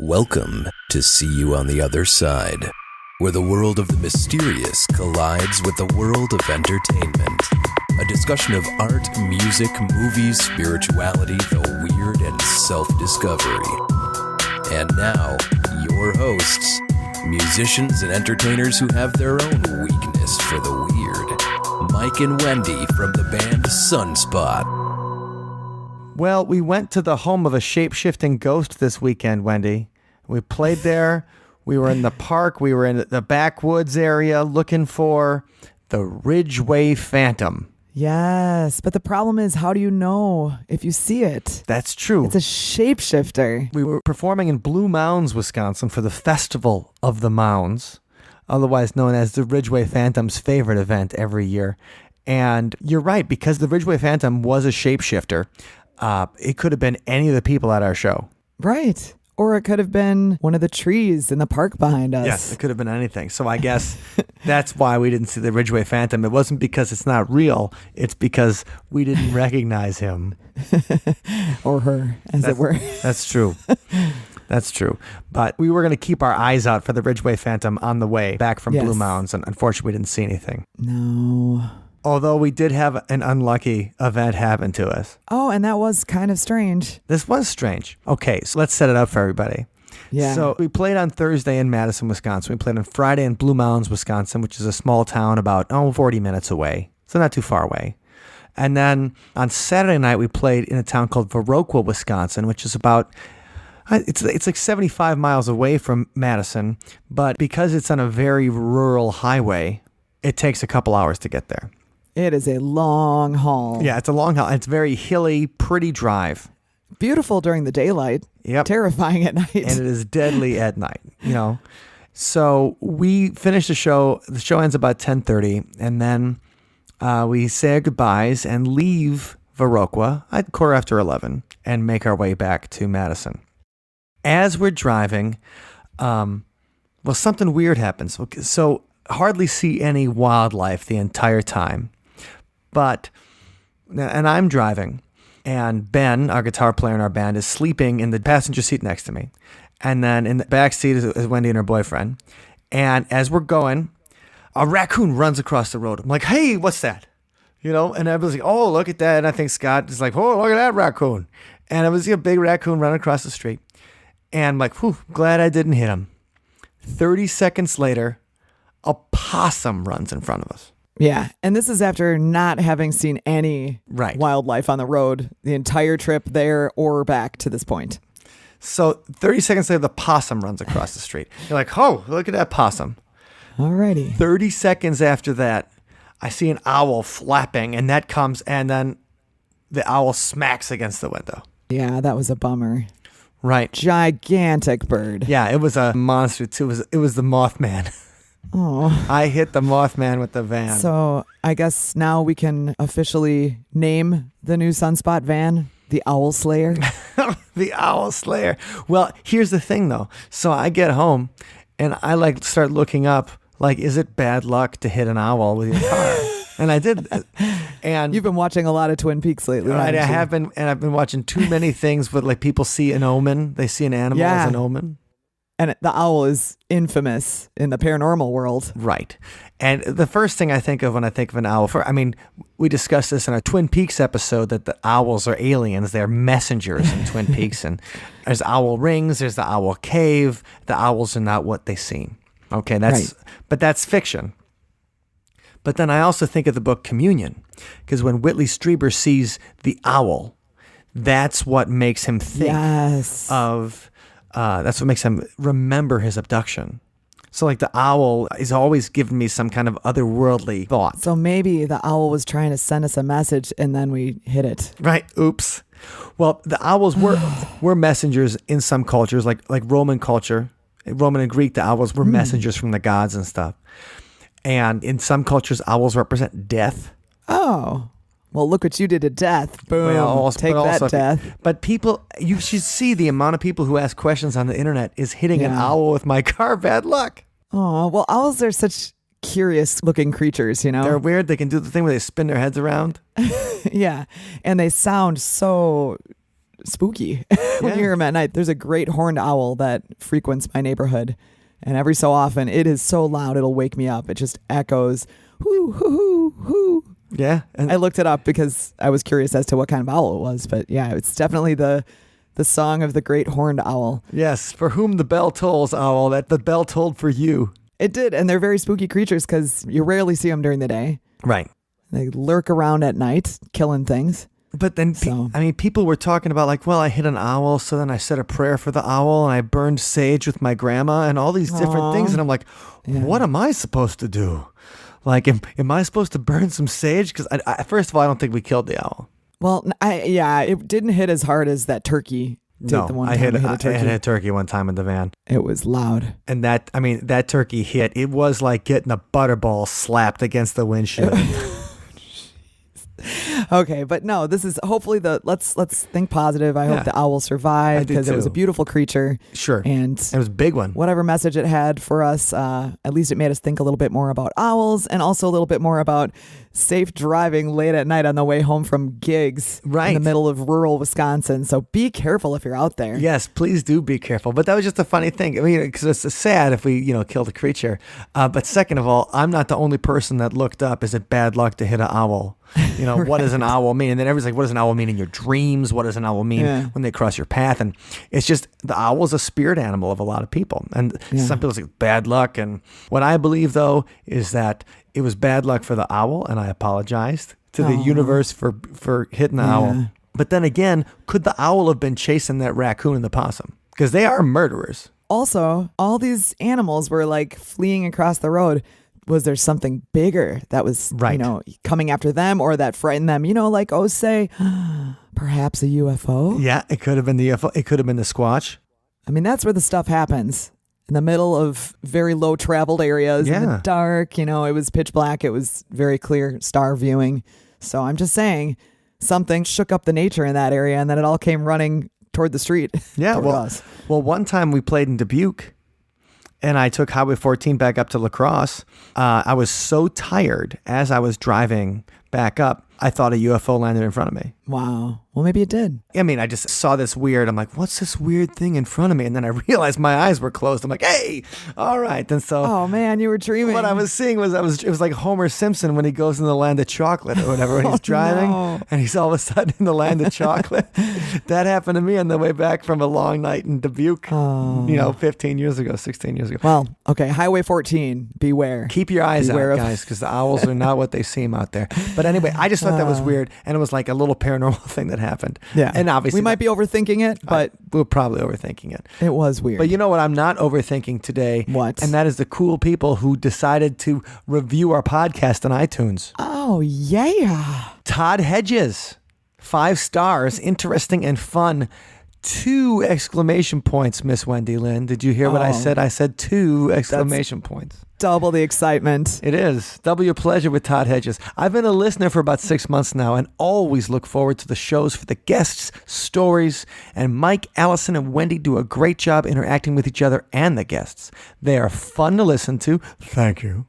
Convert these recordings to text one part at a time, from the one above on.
Welcome to See You on the Other Side, where the world of the mysterious collides with the world of entertainment. A discussion of art, music, movies, spirituality, the weird, and self-discovery. And now, your hosts, musicians and entertainers who have their own weakness for the weird, Mike and Wendy from the band Sunspot. Well, we went to the home of a shape-shifting ghost this weekend, Wendy. We played there. We were in the park. We were in the backwoods area looking for the Ridgeway Phantom. Yes, but the problem is, how do you know if you see it? That's true. It's a shapeshifter. We were performing in Blue Mounds, Wisconsin for the Festival of the Mounds, otherwise known as the Ridgeway Phantom's favorite event every year. And you're right, because the Ridgeway Phantom was a shapeshifter. It could have been any of the people at our show. Right. Or it could have been one of the trees in the park behind us. Yes, it could have been anything. So I guess that's why we didn't see the Ridgeway Phantom. It wasn't because it's not real. It's because we didn't recognize him. Or her, as it were. That's true. That's true. But we were going to keep our eyes out for the Ridgeway Phantom on the way back from Blue Mounds. And unfortunately, we didn't see anything. No. Although we did have an unlucky event happen to us. Oh, and that was kind of strange. This was strange. Okay, so let's set it up for everybody. Yeah. So we played on Thursday in Madison, Wisconsin. We played on Friday in Blue Mounds, Wisconsin, which is a small town about 40 minutes away. So not too far away. And then on Saturday night, we played in a town called Viroqua, Wisconsin, which is about... It's like 75 miles away from Madison, but because it's on a very rural highway, it takes a couple hours to get there. It is a long haul. Yeah, it's a long haul. It's very hilly, pretty drive. Beautiful during the daylight. Yep. Terrifying at night. And it is deadly at night, So we finish the show. The show ends about 10:30, and then we say our goodbyes and leave Viroqua at 11:15 and make our way back to Madison. As we're driving, something weird happens. So hardly see any wildlife the entire time. And I'm driving, and Ben, our guitar player in our band, is sleeping in the passenger seat next to me. And then in the back seat is Wendy and her boyfriend. And as we're going, a raccoon runs across the road. I'm like, hey, what's that? And everybody's like, oh, look at that. And I think Scott is like, oh, look at that raccoon. And it was a big raccoon running across the street. And I'm like, whew, glad I didn't hit him. 30 seconds later, a possum runs in front of us. Yeah, and this is after not having seen any wildlife on the road the entire trip there or back to this point. So 30 seconds later, the possum runs across the street. You're like, oh, look at that possum. Alrighty. 30 seconds after that, I see an owl flapping, and that comes, and then the owl smacks against the window. Yeah, that was a bummer. Right. Gigantic bird. Yeah, it was a monster, too. It was the Mothman. Oh. I hit the Mothman with the van. So I guess now we can officially name the new Sunspot van the Owl Slayer. The Owl Slayer. Well, here's the thing, though. So I get home, and I start looking up, is it bad luck to hit an owl with your car? And I did. And you've been watching a lot of Twin Peaks lately. Right, I have been, and I've been watching too many things with people see an omen. They see an animal as an omen. And the owl is infamous in the paranormal world. Right. And the first thing I think of when I think of an owl, we discussed this in our Twin Peaks episode that the owls are aliens. They're messengers in Twin Peaks. And there's owl rings, there's the owl cave. The owls are not what they seem. Okay, but that's fiction. But then I also think of the book Communion, because when Whitley Strieber sees the owl, that's what makes him think of... that's what makes him remember his abduction. So the owl is always giving me some kind of otherworldly thought. So maybe the owl was trying to send us a message and then we hit it. Right. Oops. Well, the owls were messengers in some cultures, like Roman culture. Roman and Greek, the owls were messengers from the gods and stuff. And in some cultures, owls represent death. Oh. Well, look what you did to death. Boom. Take that, death. But people, you should see the amount of people who ask questions on the internet. Is hitting an owl with my car bad luck? Oh, well, owls are such curious looking creatures, They're weird. They can do the thing where they spin their heads around. Yeah. And they sound so spooky when you hear them at night. There's a great horned owl that frequents my neighborhood. And every so often, it is so loud, it'll wake me up. It just echoes, hoo, hoo, hoo, hoo. Yeah. And I looked it up because I was curious as to what kind of owl it was. But yeah, it's definitely the song of the great horned owl. Yes, for whom the bell tolls, owl, that the bell tolled for you. It did. And they're very spooky creatures because you rarely see them during the day. Right. They lurk around at night, killing things. But then, people were talking about like, well, I hit an owl, so then I said a prayer for the owl, and I burned sage with my grandma, and all these different things. And I'm like, what am I supposed to do? Like, am I supposed to burn some sage? Because first of all, I don't think we killed the owl. Well, it didn't hit as hard as that turkey. I hit a turkey one time in the van. It was loud. And that turkey hit. It was like getting a butterball slapped against the windshield. Okay, but no, this is hopefully let's think positive. I hope the owl survived because it was a beautiful creature. Sure. And it was a big one. Whatever message it had for us, at least it made us think a little bit more about owls and also a little bit more about safe driving late at night on the way home from gigs in the middle of rural Wisconsin. So be careful if you're out there. Yes, please do be careful. But that was just a funny thing. I mean, because it's sad if we, killed a creature. But second of all, I'm not the only person that looked up, is it bad luck to hit an owl? What does an owl mean? And then everybody's like, what does an owl mean in your dreams? What does an owl mean when they cross your path? And it's just, the owl is a spirit animal of a lot of people. And some people say bad luck. And what I believe, though, is that it was bad luck for the owl, and I apologized to the universe for hitting the owl. But then again, could the owl have been chasing that raccoon and the possum? Because they are murderers. Also, all these animals were like fleeing across the road. Was there something bigger that was, coming after them or that frightened them? Say, perhaps a UFO? Yeah, it could have been the UFO. It could have been the Squatch. I mean, that's where the stuff happens. In the middle of very low traveled areas, in the dark, it was pitch black. It was very clear star viewing. So I'm just saying something shook up the nature in that area and then it all came running toward the street. Yeah, well, one time we played in Dubuque and I took Highway 14 back up to La Crosse. I was so tired as I was driving back up, I thought a UFO landed in front of me. Wow. Well, maybe it did. I mean, I just saw this weird, I'm like, what's this weird thing in front of me? And then I realized my eyes were closed. I'm like, hey, all right. And so, oh man, you were dreaming. What I was seeing was, it was like Homer Simpson when he goes in the land of chocolate or whatever, when he's driving and he's all of a sudden in the land of chocolate. That happened to me on the way back from a long night in Dubuque, 16 years ago. Well, okay. Highway 14, beware. Keep your eyes out, guys, because the owls are not what they seem out there. But anyway, I just thought that was weird. And it was like a little paranormal thing that happened. Yeah. And obviously we might be overthinking it, but we're probably overthinking it. It was weird. But you know what I'm not overthinking today? What? And that is the cool people who decided to review our podcast on iTunes. Oh, yeah. Todd Hedges, 5 stars, interesting and fun. 2 exclamation points, Miss Wendy Lynn. Did you hear what I said? I said 2 exclamation points. Double the excitement. It is. Double your pleasure with Todd Hedges. I've been a listener for about 6 months now and always look forward to the shows for the guests, stories, and Mike, Allison, and Wendy do a great job interacting with each other and the guests. They are fun to listen to. Thank you.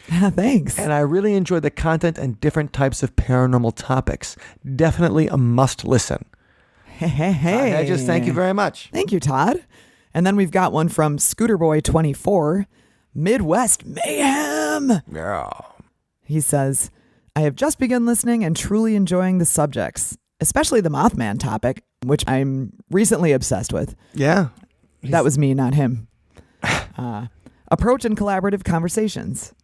Thanks. And I really enjoy the content and different types of paranormal topics. Definitely a must listen. Hey. Hedges, thank you very much. Thank you, Todd. And then we've got one from Scooterboy24. Midwest Mayhem. Yeah. He says, I have just begun listening and truly enjoying the subjects, especially the Mothman topic, which I'm recently obsessed with. Yeah. That was me, not him. Approach and collaborative conversations.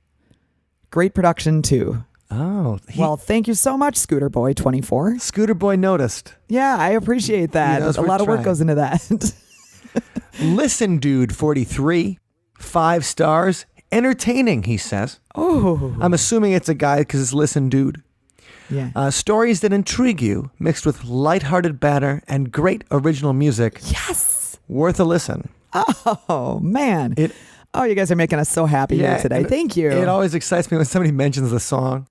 Great production, too. Oh. Well, thank you so much, Scooterboy24. Scooterboy noticed. Yeah, I appreciate that. A lot of work goes into that. Listen, Dude 43. 5 stars. Entertaining, he says. Oh. I'm assuming it's a guy because it's Listen, Dude. Yeah. Stories that intrigue you, mixed with lighthearted banter and great original music. Yes. Worth a listen. Oh, man. You guys are making us so happy here today. Thank you. It always excites me when somebody mentions the song.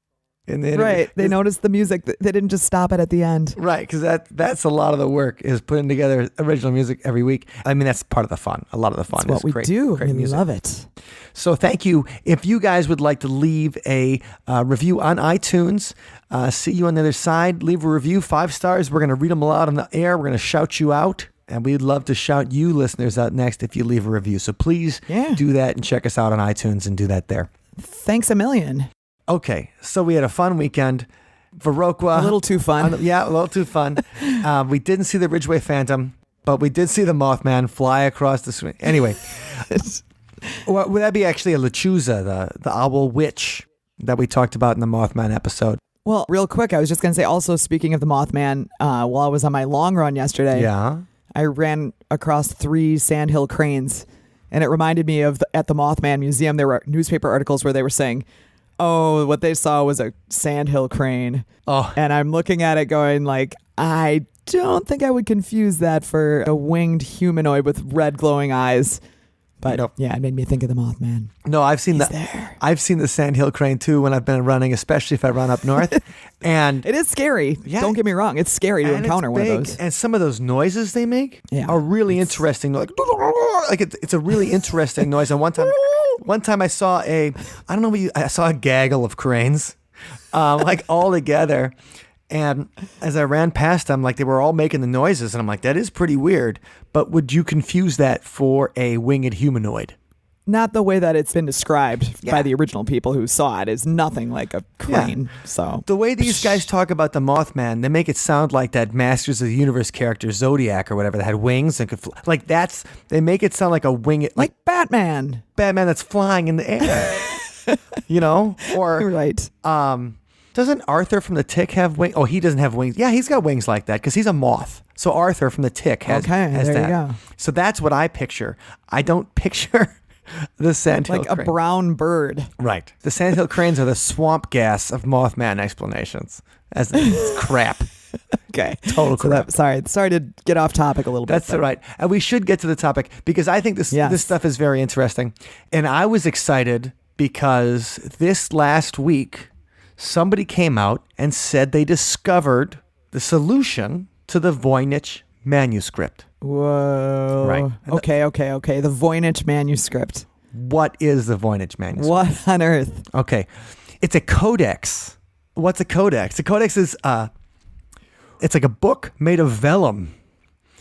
Right. They noticed the music. They didn't just stop it at the end. Right, because that's a lot of the work, is putting together original music every week. I mean, that's part of the fun. A lot of the fun That's is what we do. great We music. love it. So thank you. If you guys would like to leave a review on iTunes, see you on the other side. Leave a review, 5 stars. We're going to read them aloud on the air. We're going to shout you out. And we'd love to shout you listeners out next if you leave a review. So please do that and check us out on iTunes and do that there. Thanks a million. Okay, so we had a fun weekend. Viroqua. A little too fun. A little too fun. We didn't see the Ridgeway Phantom, but we did see the Mothman fly across the screen. Anyway, well, would that be actually a Lechuza, the owl witch that we talked about in the Mothman episode? Well, real quick, I was just going to say, also speaking of the Mothman, while I was on my long run yesterday, I ran across 3 sandhill cranes, and it reminded me of at the Mothman Museum, there were newspaper articles where they were saying, oh, what they saw was a sandhill crane. Oh. And I'm looking at it going like, I don't think I would confuse that for a winged humanoid with red glowing eyes. But yeah, it made me think of the Mothman. No, I've seen the sandhill crane too when I've been running, especially if I run up north. And it is scary. Yeah. Don't get me wrong. It's scary to encounter one of those. And some of those noises they make are really interesting. Like it's a really interesting noise. And one time I saw I saw a gaggle of cranes, like all together. And as I ran past them, like they were all making the noises, and I'm like, that is pretty weird. But would you confuse that for a winged humanoid? Not the way that it's been described by the original people who saw it is nothing like a crane. Yeah. So the way these guys talk about the Mothman, they make it sound like that Masters of the Universe character Zodiac or whatever that had wings and could fly. Like they make it sound like a winged, like Batman that's flying in the air. Or right. Doesn't Arthur from the Tick have wings? Oh, he doesn't have wings. Yeah, he's got wings like that because he's a moth. So Arthur from the Tick has there that. You go. So that's what I picture. I don't picture the sandhill like crane. a brown bird. Right. The sandhill cranes are the swamp gas of Mothman explanations. It's crap. Okay. Total crap. Sorry to get off topic a little bit. That's all right. And we should get to the topic because I think this stuff is very interesting. And I was excited because this last week, somebody came out and said they discovered the solution to the Voynich Manuscript. Whoa. Right. Okay. The Voynich Manuscript. What is the Voynich Manuscript? What on earth? Okay. It's a codex. What's a codex? A codex is it's like a book made of vellum.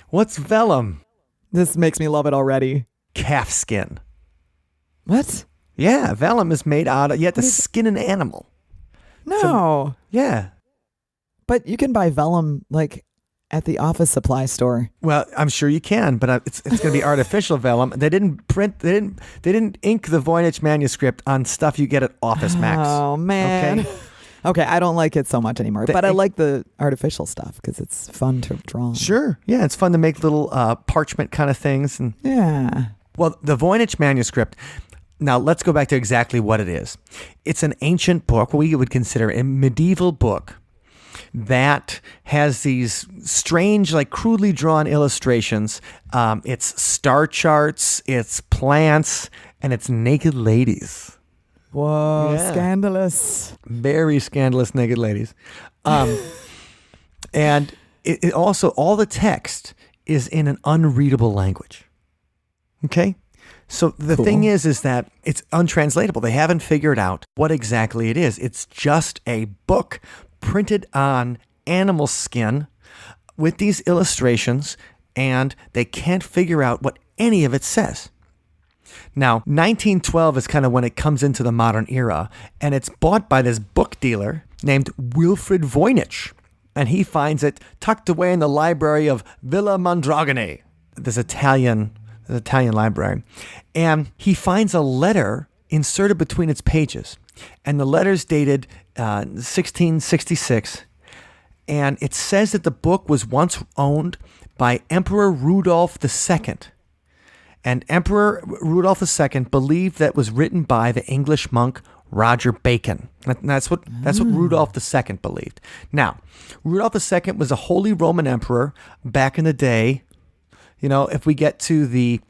What's vellum? This makes me love it already. Calf skin. What? Yeah, vellum is made out of, you have to skin an animal. No. Yeah. But you can buy vellum like at the office supply store. Well, I'm sure you can, but it's going to be artificial vellum. They didn't ink the Voynich Manuscript on stuff you get at Office Max. Oh man. Okay, I don't like it so much anymore, but I like the artificial stuff because it's fun to draw. Sure. Yeah, it's fun to make little parchment kind of things. And well, the Voynich Manuscript. Now, let's go back to exactly what it is. It's an ancient book, what we would consider a medieval book, that has these strange, like crudely drawn illustrations. It's star charts, it's plants, and it's naked ladies. Whoa, scandalous. Very scandalous naked ladies. And it also, all the text is in an unreadable language. Okay? So the thing is that it's untranslatable. They haven't figured out what exactly it is. It's just a book printed on animal skin with these illustrations, and they can't figure out what any of it says. Now, 1912 is kind of when it comes into the modern era, and it's bought by this book dealer named Wilfrid Voynich, and he finds it tucked away in the library of Villa Mondragone, this Italian library. And he finds a letter inserted between its pages. And the letter's dated 1666. And it says that the book was once owned by Emperor Rudolph II. And Emperor Rudolph II believed that it was written by the English monk Roger Bacon. That's what Rudolph II believed. Now, Rudolph II was a Holy Roman Emperor back in the day. You know, if we get to the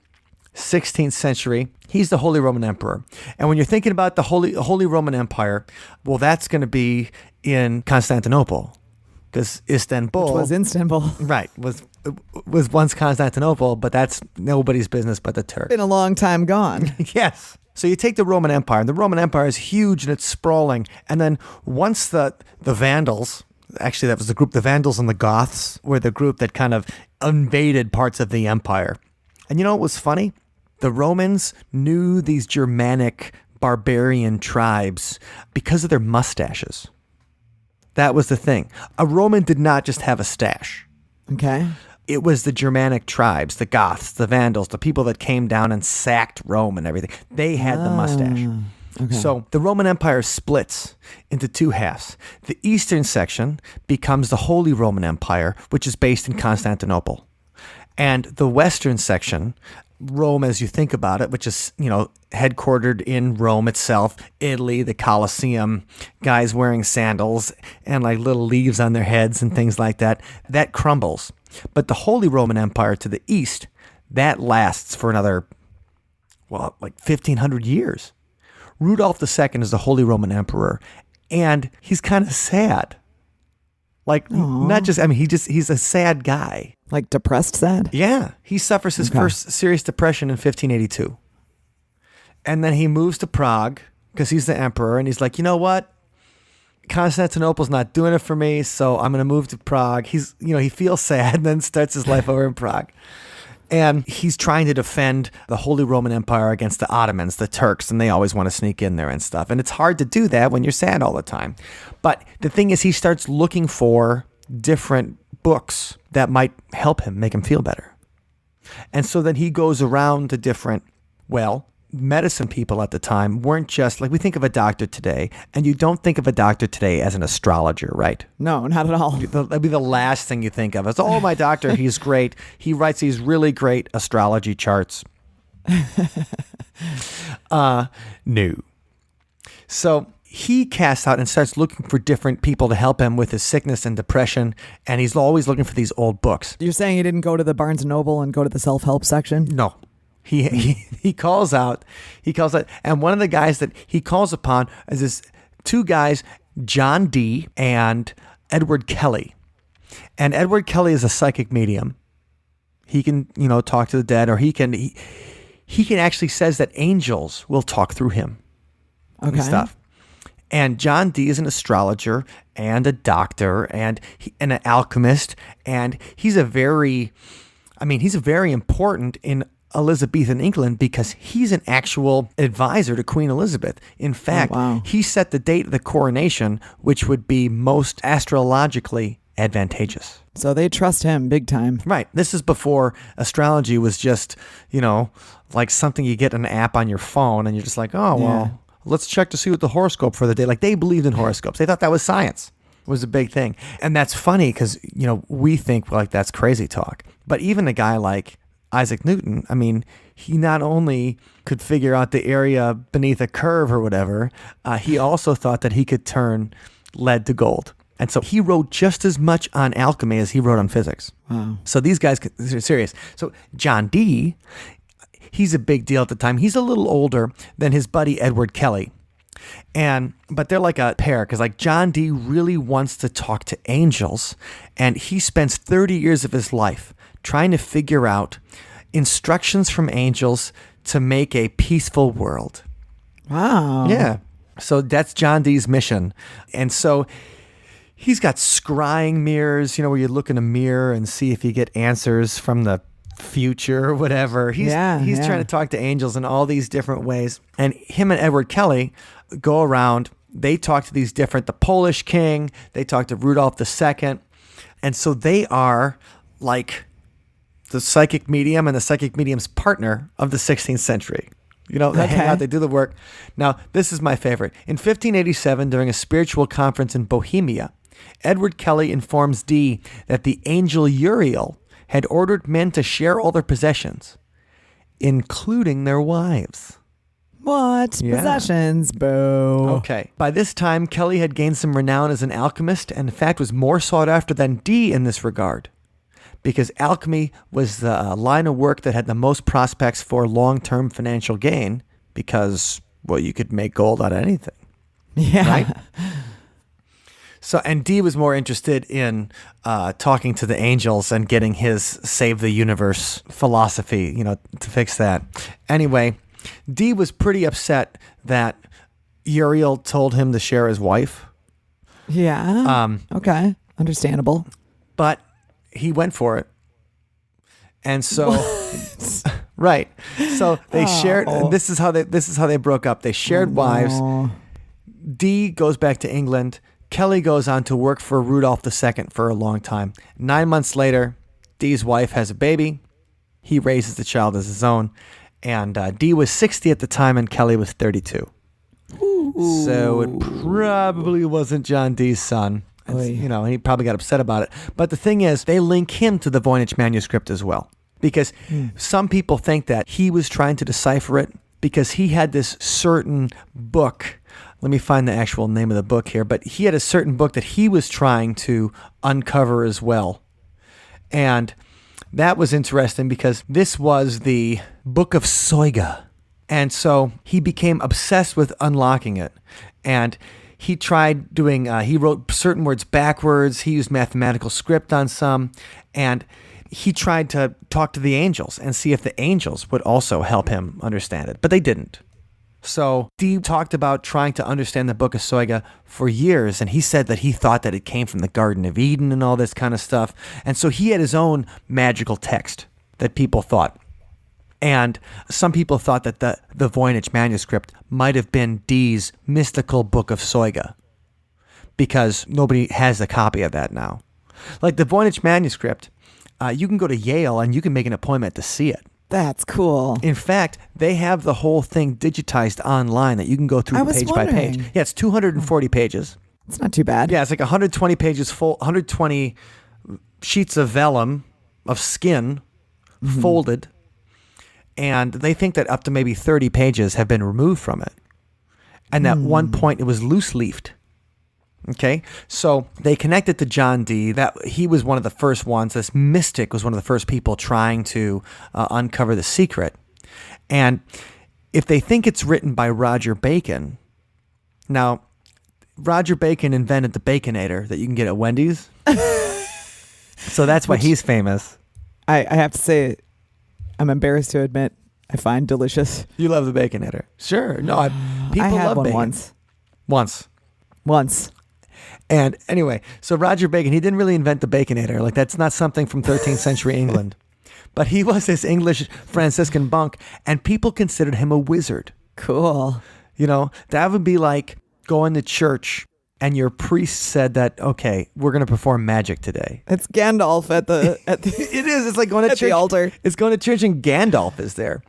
16th century. He's the Holy Roman Emperor. And when you're thinking about the Holy Roman Empire, well, that's going to be in Constantinople, because Istanbul, Which was Istanbul. right, was once Constantinople, but that's nobody's business but the Turks. Been a long time gone. Yes. So you take the Roman Empire, and the Roman Empire is huge and it's sprawling. And then once the Vandals, actually that was the group, the Vandals and the Goths were the group that kind of invaded parts of the empire. And you know what was funny? The Romans knew these Germanic barbarian tribes because of their mustaches. That was the thing. A Roman did not just have a stash. Okay. It was the Germanic tribes, the Goths, the Vandals, the people that came down and sacked Rome and everything. They had the mustache. Okay. So the Roman Empire splits into two halves. The eastern section becomes the Holy Roman Empire, which is based in Constantinople. And the western section, Rome as you think about it, which is, headquartered in Rome itself, Italy, the Colosseum, guys wearing sandals and like little leaves on their heads and things like that, that crumbles. But the Holy Roman Empire to the east, that lasts for another, 1,500 years. Rudolph II is the Holy Roman Emperor, and he's kind of sad. He's a sad guy. Like depressed sad? Yeah. He suffers his first serious depression in 1582. And then he moves to Prague because he's the emperor, and he's like, you know what? Constantinople's not doing it for me, so I'm going to move to Prague. He feels sad and then starts his life over in Prague. And he's trying to defend the Holy Roman Empire against the Ottomans, the Turks, and they always want to sneak in there and stuff. And it's hard to do that when you're sad all the time. But the thing is, he starts looking for different books that might help him, make him feel better. And so then he goes around to different, medicine people at the time weren't just like we think of a doctor today, and you don't think of a doctor today as an astrologer, right? No, not at all. That'd be the last thing you think of. It's, my doctor, he's great. He writes these really great astrology charts. No. So he casts out and starts looking for different people to help him with his sickness and depression, and he's always looking for these old books. You're saying he didn't go to the Barnes & Noble and go to the self-help section? No. He calls out, and one of the guys that he calls upon is this two guys, John Dee and Edward Kelly. And Edward Kelly is a psychic medium. He can, talk to the dead, or he can actually says that angels will talk through him. Okay. And stuff. And John Dee is an astrologer and a doctor and an alchemist, and he's very important in Elizabethan England because he's an actual advisor to Queen Elizabeth. In fact, he set the date of the coronation, which would be most astrologically advantageous. So they trust him big time. Right. This is before astrology was just, like something you get an app on your phone and you're just like, let's check to see what the horoscope for the day. Like they believed in horoscopes. They thought that was science. It was a big thing. And that's funny because, we think like that's crazy talk. But even a guy like Isaac Newton, he not only could figure out the area beneath a curve or whatever, he also thought that he could turn lead to gold. And so he wrote just as much on alchemy as he wrote on physics. Wow. So these guys are serious. So John Dee, he's a big deal at the time. He's a little older than his buddy Edward Kelly. But they're like a pair because like John Dee really wants to talk to angels, and he spends 30 years of his life trying to figure out instructions from angels to make a peaceful world. Wow. Yeah. So that's John Dee's mission. And so he's got scrying mirrors, where you look in a mirror and see if you get answers from the future or whatever. He's trying to talk to angels in all these different ways. And him and Edward Kelly go around. They talk to the Polish king. They talk to Rudolph II. And so they are like the psychic medium and the psychic medium's partner of the 16th century. They hang out, they do the work. Now, this is my favorite. In 1587, during a spiritual conference in Bohemia, Edward Kelly informs Dee that the angel Uriel had ordered men to share all their possessions, including their wives. What? Yeah. Possessions? Boo. Okay. By this time, Kelly had gained some renown as an alchemist and, in fact, was more sought after than Dee in this regard. because alchemy was the line of work that had the most prospects for long-term financial gain because, well, you could make gold out of anything. Yeah. Right? So, and Dee was more interested in talking to the angels and getting his save the universe philosophy, to fix that. Anyway, Dee was pretty upset that Uriel told him to share his wife. Yeah. Okay. Understandable. But he went for it. And so, right. So they shared, and this is how they broke up. They shared wives. Dee goes back to England. Kelly goes on to work for Rudolph II for a long time. 9 months later, Dee's wife has a baby. He raises the child as his own. And Dee was 60 at the time and Kelly was 32. Ooh. So it probably wasn't John Dee's son. He probably got upset about it. But the thing is, they link him to the Voynich Manuscript as well. Because some people think that he was trying to decipher it because he had this certain book. Let me find the actual name of the book here. But he had a certain book that he was trying to uncover as well. And that was interesting because this was the Book of Soiga. And so he became obsessed with unlocking it. And he tried doing, he wrote certain words backwards. He used mathematical script on some. And he tried to talk to the angels and see if the angels would also help him understand it. But they didn't. So Dee talked about trying to understand the Book of Soiga for years, and he said that he thought that it came from the Garden of Eden and all this kind of stuff. And so he had his own magical text that people thought. And some people thought that the Voynich Manuscript might have been Dee's mystical Book of Soiga, because nobody has a copy of that now. Like the Voynich Manuscript, you can go to Yale and you can make an appointment to see it. That's cool. In fact, they have the whole thing digitized online that you can go through page by page. Yeah, it's 240 pages. It's not too bad. Yeah, it's like 120 pages full, 120 sheets of vellum, of skin, folded. And they think that up to maybe 30 pages have been removed from it. And at one point, it was loose-leafed. Okay, so they connected to John Dee. That he was one of the first ones. This mystic was one of the first people trying to uncover the secret. And if they think it's written by Roger Bacon, now Roger Bacon invented the Baconator that you can get at Wendy's. So that's why he's famous. I have to say, I'm embarrassed to admit, I find delicious. You love the Baconator. Sure. No, people I had love one bacon. Once. And anyway, so Roger Bacon, he didn't really invent the Baconator. Like, that's not something from 13th century England. But he was this English Franciscan monk, and people considered him a wizard. Cool. That would be like going to church and your priest said that, okay, we're going to perform magic today. It's Gandalf at the It is. It's like going to at church. The altar. It's going to church and Gandalf is there.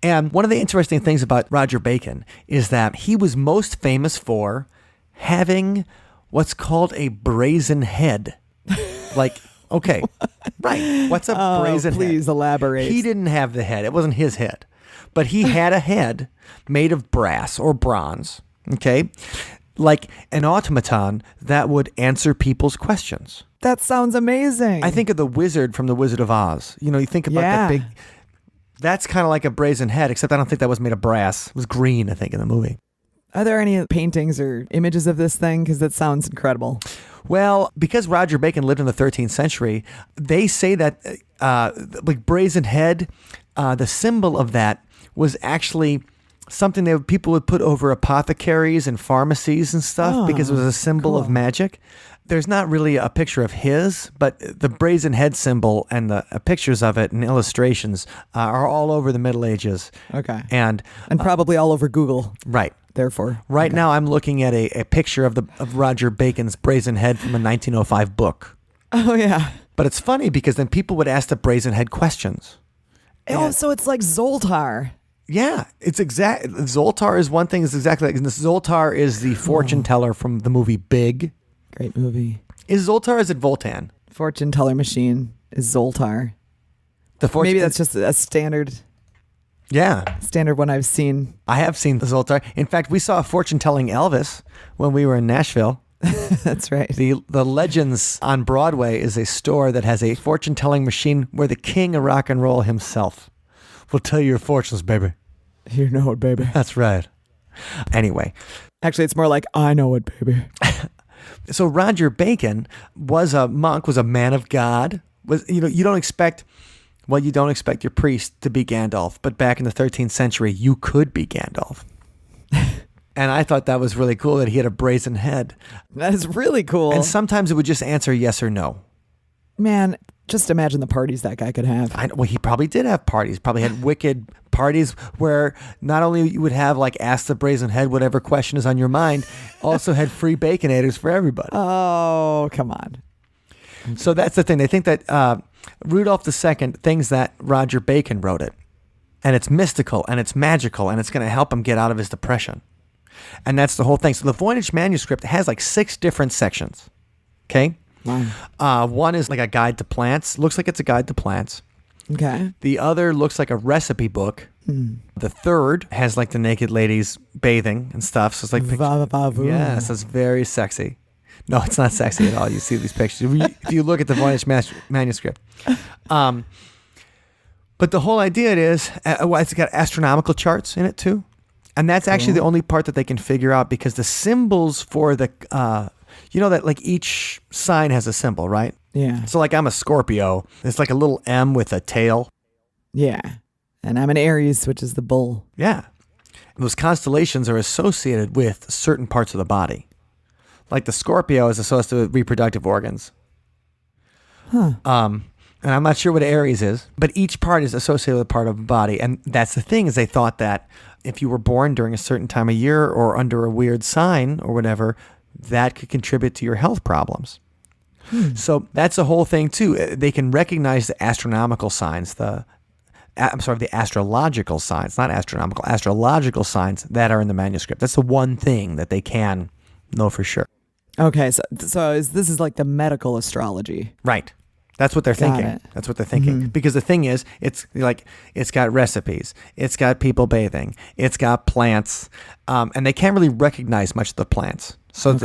And one of the interesting things about Roger Bacon is that he was most famous for having what's called a brazen head. Like, okay, right. What's a brazen head? Please elaborate. He didn't have the head. It wasn't his head. But he had a head made of brass or bronze, okay? Like an automaton that would answer people's questions. That sounds amazing. I think of the wizard from The Wizard of Oz. You think about that big... That's kind of like a brazen head, except I don't think that was made of brass. It was green, I think, in the movie. Are there any paintings or images of this thing? Because that sounds incredible. Well, because Roger Bacon lived in the 13th century, they say that like brazen head, the symbol of that was actually something that people would put over apothecaries and pharmacies and stuff because it was a symbol of magic. There's not really a picture of his, but the brazen head symbol and the pictures of it and illustrations are all over the Middle Ages. Okay. And probably all over Google. Right. Therefore. Right now I'm looking at a picture of Roger Bacon's brazen head from a 1905 book. Oh, yeah. But it's funny because then people would ask the brazen head questions. Oh, so it's like Zoltar. Yeah, it's exact. Zoltar is one thing. It's exactly like Zoltar is the fortune teller from the movie Big. Great movie. Is Zoltar? Or is it Voltan? Fortune teller machine is Zoltar. Maybe that's just a standard. Yeah, standard one I've seen. I have seen the Zoltar. In fact, we saw a fortune telling Elvis when we were in Nashville. That's right. The Legends on Broadway is a store that has a fortune-telling machine where the king of rock and roll himself will tell you your fortunes, baby. You know it, baby. That's right. Anyway. Actually, it's more like, I know it, baby. So Roger Bacon was a monk, was a man of God. You don't expect your priest to be Gandalf, but back in the 13th century, you could be Gandalf. And I thought that was really cool that he had a brazen head. That is really cool. And sometimes it would just answer yes or no. Man, just imagine the parties that guy could have. Well, he probably did have parties. Probably had wicked parties where not only you would have like ask the brazen head whatever question is on your mind, also had free baconators for everybody. Oh, come on. So that's the thing. They think that Rudolph II thinks that Roger Bacon wrote it. And it's mystical and it's magical and it's going to help him get out of his depression. And that's the whole thing. So the Voynich Manuscript has like 6 different sections. Okay? Wow. One is like a guide to plants. Looks like it's a guide to plants. Okay. The other looks like a recipe book. The third has like the naked ladies bathing and stuff. So it's like yes, it's very sexy. No, it's not sexy at all. You see these pictures if you look at the Voynich Manuscript. But the whole idea is it's got astronomical charts in it too. And that's actually the only part that they can figure out because the symbols for the, that like each sign has a symbol, right? Yeah. So like I'm a Scorpio. It's like a little M with a tail. Yeah. And I'm an Aries, which is the bull. Yeah. Those constellations are associated with certain parts of the body. Like the Scorpio is associated with reproductive organs. Huh. And I'm not sure what Aries is, but each part is associated with a part of the body. And that's the thing is they thought that if you were born during a certain time of year or under a weird sign or whatever, that could contribute to your health problems. So that's the whole thing too. They can recognize the astronomical signs, the astrological signs, not astronomical, astrological signs that are in the manuscript. That's the one thing that they can know for sure. Okay, so this is like the medical astrology. Right. That's what they're thinking. It. That's what they're thinking. Because the thing is, it's got recipes, it's got people bathing, it's got plants, and they can't really recognize much of the plants. So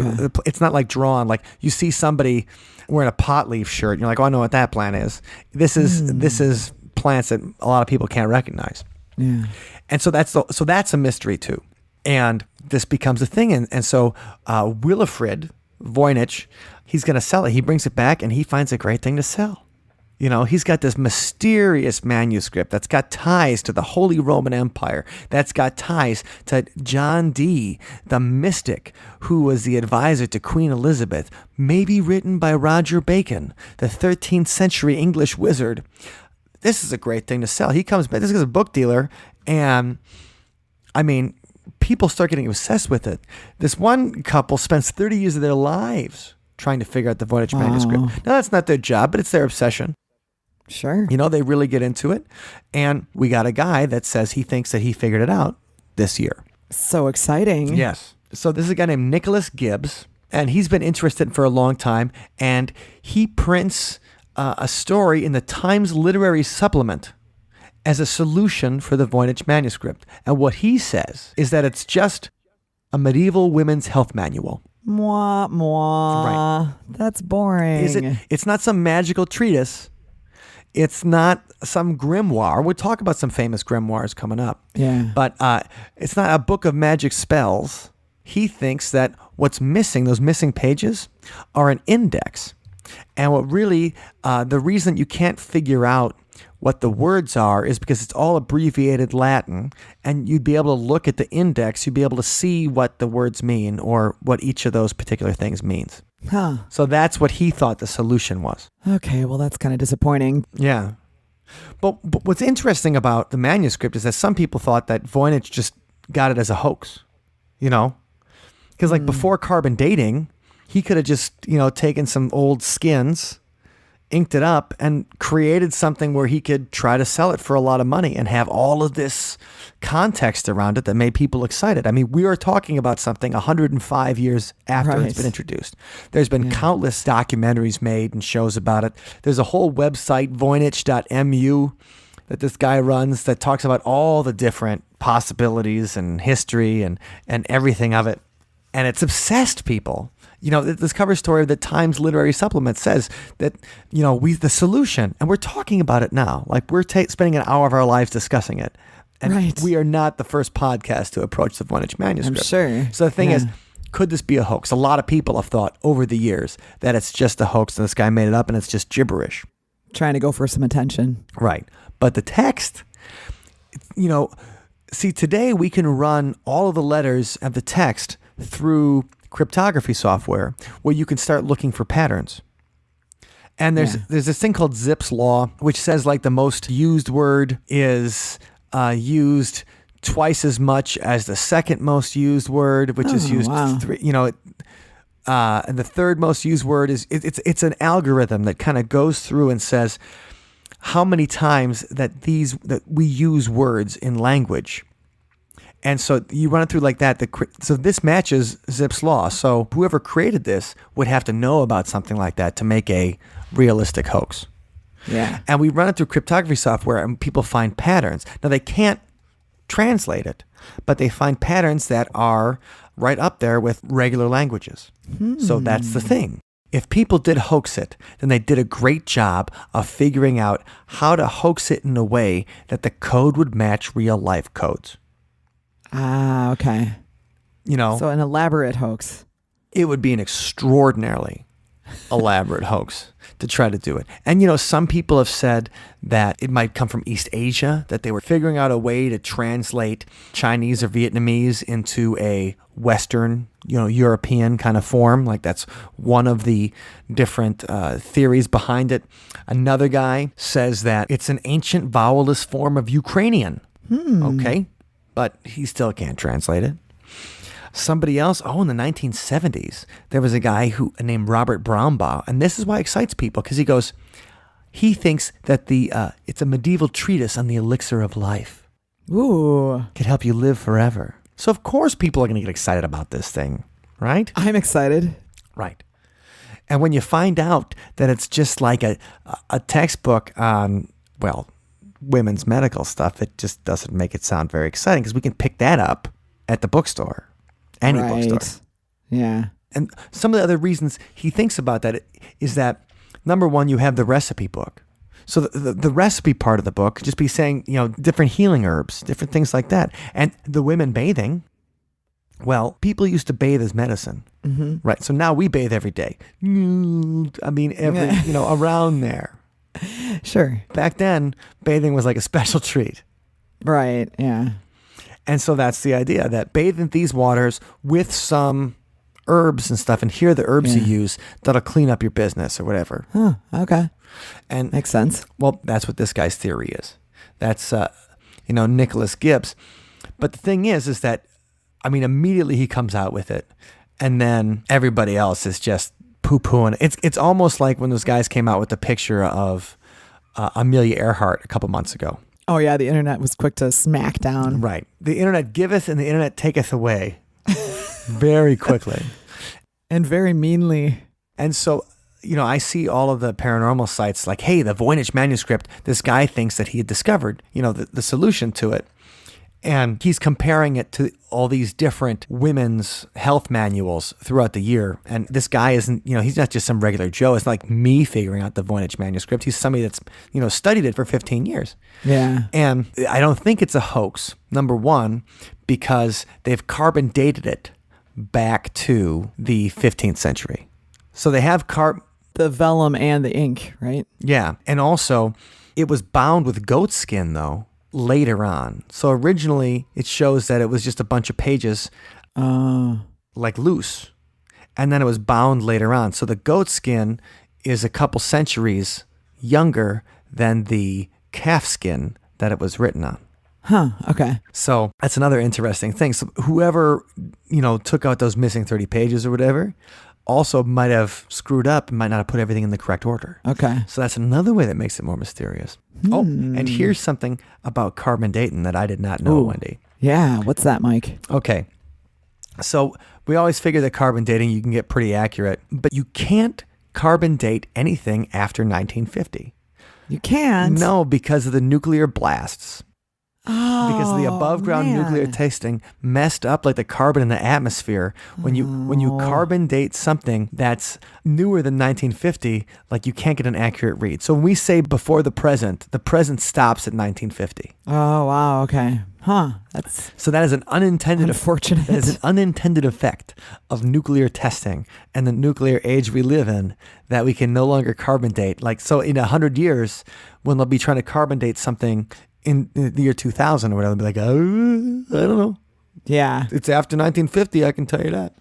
it's not like drawn. Like you see somebody wearing a pot leaf shirt, and you're like, oh, I know what that plant is. This is plants that a lot of people can't recognize. Yeah. And so that's a mystery too. And this becomes a thing. And so Wilfrid Voynich, he's going to sell it. He brings it back and he finds a great thing to sell. He's got this mysterious manuscript that's got ties to the Holy Roman Empire, that's got ties to John Dee, the mystic who was the advisor to Queen Elizabeth, maybe written by Roger Bacon, the 13th century English wizard. This is a great thing to sell. He comes back, this is a book dealer, and I mean, people start getting obsessed with it. This one couple spends 30 years of their lives trying to figure out the Voynich Manuscript. Now, that's not their job, but it's their obsession. Sure. They really get into it. And we got a guy that says he thinks that he figured it out this year. So exciting. Yes. So this is a guy named Nicholas Gibbs, and he's been interested for a long time. And he prints a story in the Times Literary Supplement as a solution for the Voynich Manuscript. And what he says is that it's just a medieval women's health manual. Mwah, mwah. Right. That's boring. It's not some magical treatise. It's not some grimoire. We'll talk about some famous grimoires coming up. Yeah. But it's not a book of magic spells. He thinks that what's missing, those missing pages, are an index. And what really, the reason you can't figure out what the words are is because it's all abbreviated Latin, and you'd be able to look at the index, you'd be able to see what the words mean or what each of those particular things means. Huh. So that's what he thought the solution was. Okay, well, that's kind of disappointing. Yeah. But what's interesting about the manuscript is that some people thought that Voynich just got it as a hoax, Because before carbon dating, he could have just, taken some old skins, inked it up, and created something where he could try to sell it for a lot of money and have all of this context around it that made people excited. I mean, we are talking about something 105 years after it's been introduced. There's been countless documentaries made and shows about it. There's a whole website, voynich.mu, that this guy runs that talks about all the different possibilities and history and everything of it. And it's obsessed people. this cover story of the Times Literary Supplement says that, the solution, and we're talking about it now, like we're spending an hour of our lives discussing it. And right. we are not the first podcast to approach the Voynich Manuscript. I'm sure. So the thing is, could this be a hoax? A lot of people have thought over the years that it's just a hoax and this guy made it up and it's just gibberish. Trying to go for some attention. Right. But the text, see, today we can run all of the letters of the text through cryptography software where you can start looking for patterns. And there's this thing called Zipf's law, which says like the most used word is used twice as much as the second most used word, which is used three, and the third most used word is it's an algorithm that kind of goes through and says how many times that we use words in language. And so you run it through like that. So this matches Zipf's law. So whoever created this would have to know about something like that to make a realistic hoax. Yeah. And we run it through cryptography software and people find patterns. Now they can't translate it, but they find patterns that are right up there with regular languages. So that's the thing. If people did hoax it, then they did a great job of figuring out how to hoax it in a way that the code would match real life codes. Ah, okay. So an elaborate hoax. It would be an extraordinarily elaborate hoax to try to do it. And, some people have said that it might come from East Asia, that they were figuring out a way to translate Chinese or Vietnamese into a Western, European kind of form. Like that's one of the different theories behind it. Another guy says that it's an ancient vowelless form of Ukrainian. Okay. But he still can't translate it. Somebody else, in the 1970s, there was a guy named Robert Brownbaugh, and this is why it excites people, because he thinks that it's a medieval treatise on the elixir of life. Ooh. Could help you live forever. So of course people are going to get excited about this thing, right? I'm excited. Right. And when you find out that it's just like a textbook on, women's medical stuff, it just doesn't make it sound very exciting because we can pick that up at the bookstore, any bookstore. Yeah. And some of the other reasons he thinks about that is that, number one, you have the recipe book. So the recipe part of the book could just be saying, different healing herbs, different things like that. And the women bathing, people used to bathe as medicine, right? So now we bathe every day. Around there. Sure. Back then, bathing was like a special treat. Right, yeah. And so that's the idea, that bathe in these waters with some herbs and stuff, and here are the herbs you use that'll clean up your business or whatever. Huh, okay. And makes sense. Well, that's what this guy's theory is. That's, Nicholas Gibbs. But the thing is that, immediately he comes out with it, and then everybody else is just poo-pooing. It's almost like when those guys came out with the picture of Amelia Earhart a couple months ago. Oh yeah, the internet was quick to smack down. Right. The internet giveth and the internet taketh away very quickly. And very meanly. And so, I see all of the paranormal sites like, hey, the Voynich Manuscript, this guy thinks that he had discovered, the solution to it. And he's comparing it to all these different women's health manuals throughout the year. And this guy isn't, he's not just some regular Joe. It's like me figuring out the Voynich Manuscript. He's somebody that's, studied it for 15 years. Yeah. And I don't think it's a hoax, number one, because they've carbon dated it back to the 15th century. So they have the vellum and the ink, right? Yeah. And also, it was bound with goat skin, though, later on. So originally it shows that it was just a bunch of pages like loose, and then it was bound later on. So the goat skin is a couple centuries younger than the calf skin that it was written on. Huh, okay. So that's another interesting thing. So whoever, took out those missing 30 pages or whatever also might have screwed up and might not have put everything in the correct order. Okay. So that's another way that makes it more mysterious. Oh, and here's something about carbon dating that I did not know, Wendy. Yeah, what's that, Mike? Okay. So we always figure that carbon dating, you can get pretty accurate, but you can't carbon date anything after 1950. You can't? No, because of the nuclear blasts. because the above ground nuclear testing messed up like the carbon in the atmosphere. When you carbon date something that's newer than 1950, like you can't get an accurate read. So when we say before the present stops at 1950. Oh, wow. Okay. Huh. So that is an unfortunate. That is an unintended effect of nuclear testing and the nuclear age we live in, that we can no longer carbon date. Like, so in 100 years, when they'll be trying to carbon date something in the year 2000 or whatever, they'll be like, oh, I don't know. Yeah. It's after 1950, I can tell you that.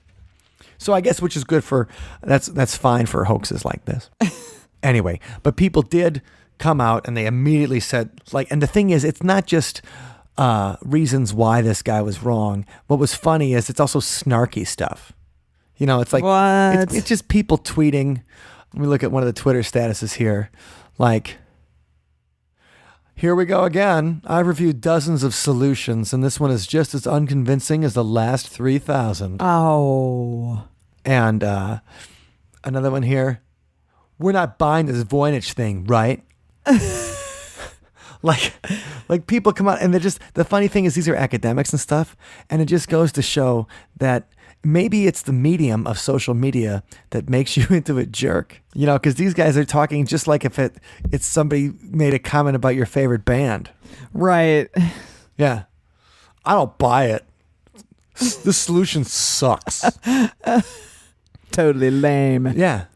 So I guess, which is good that's fine for hoaxes like this. Anyway, but people did come out and they immediately said, like, and the thing is, it's not just reasons why this guy was wrong. What was funny is it's also snarky stuff. You know, it's like, it's just people tweeting. Let me look at one of the Twitter statuses here. Like, here we go again. I've reviewed dozens of solutions, and this one is just as unconvincing as the last 3,000. Oh. And another one here. We're not buying this Voynich thing, right? like people come out and they're just, the funny thing is these are academics and stuff, and it just goes to show that maybe it's the medium of social media that makes you into a jerk, you know, because these guys are talking just like if it's somebody made a comment about your favorite band. Right. Yeah. I don't buy it. This solution sucks. Totally lame. Yeah.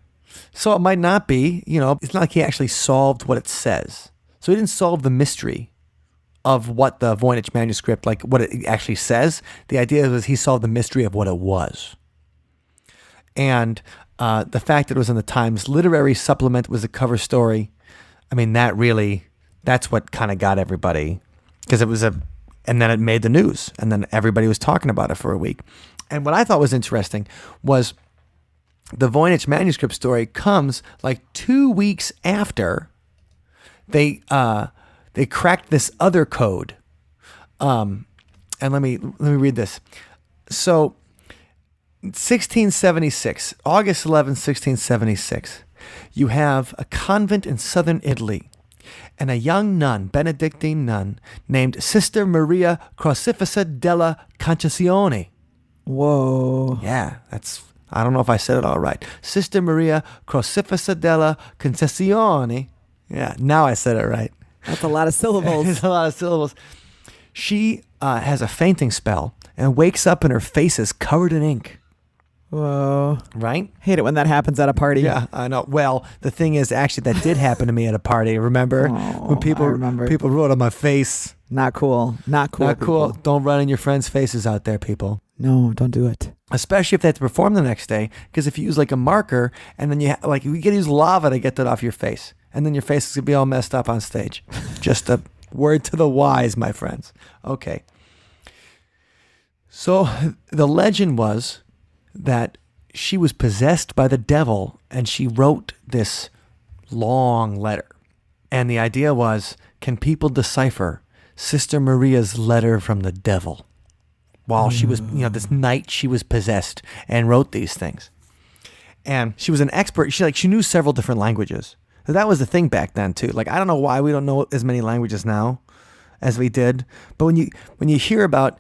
So it might not be, you know, it's not like he actually solved what it says. So he didn't solve the mystery of what the Voynich Manuscript, like what it actually says. The idea was he solved the mystery of what it was. And the fact that it was in the Times Literary Supplement was a cover story. I mean, that's what kind of got everybody, because it was and then it made the news, and then everybody was talking about it for a week. And what I thought was interesting was the Voynich Manuscript story comes like 2 weeks after they cracked this other code. And let me read this. So 1676, August 11, 1676, you have a convent in southern Italy and a young nun, Benedictine nun, named Sister Maria Crocifissa della Concezione. Whoa. Yeah, I don't know if I said it all right. Sister Maria Crocifissa della Concezione. Yeah, now I said it right. That's a lot of syllables. It's a lot of syllables. She has a fainting spell and wakes up and her face is covered in ink. Whoa. Right? Hate it when that happens at a party. Yeah, I know. Well, the thing is, actually, that did happen to me at a party. Remember? When people wrote on my face. Not cool. Not cool. Not cool. Don't run in your friends' faces out there, people. No, don't do it. Especially if they have to perform the next day. Because if you use like a marker and then you got to use lava to get that off your face. And then your face is going to be all messed up on stage. Just a word to the wise, my friends. Okay. So the legend was that she was possessed by the devil and she wrote this long letter. And the idea was, can people decipher Sister Maria's letter from the devil? While she was, this night she was possessed and wrote these things. And she was an expert. She knew several different languages. That was the thing back then too. Like, I don't know why we don't know as many languages now as we did. But when you hear about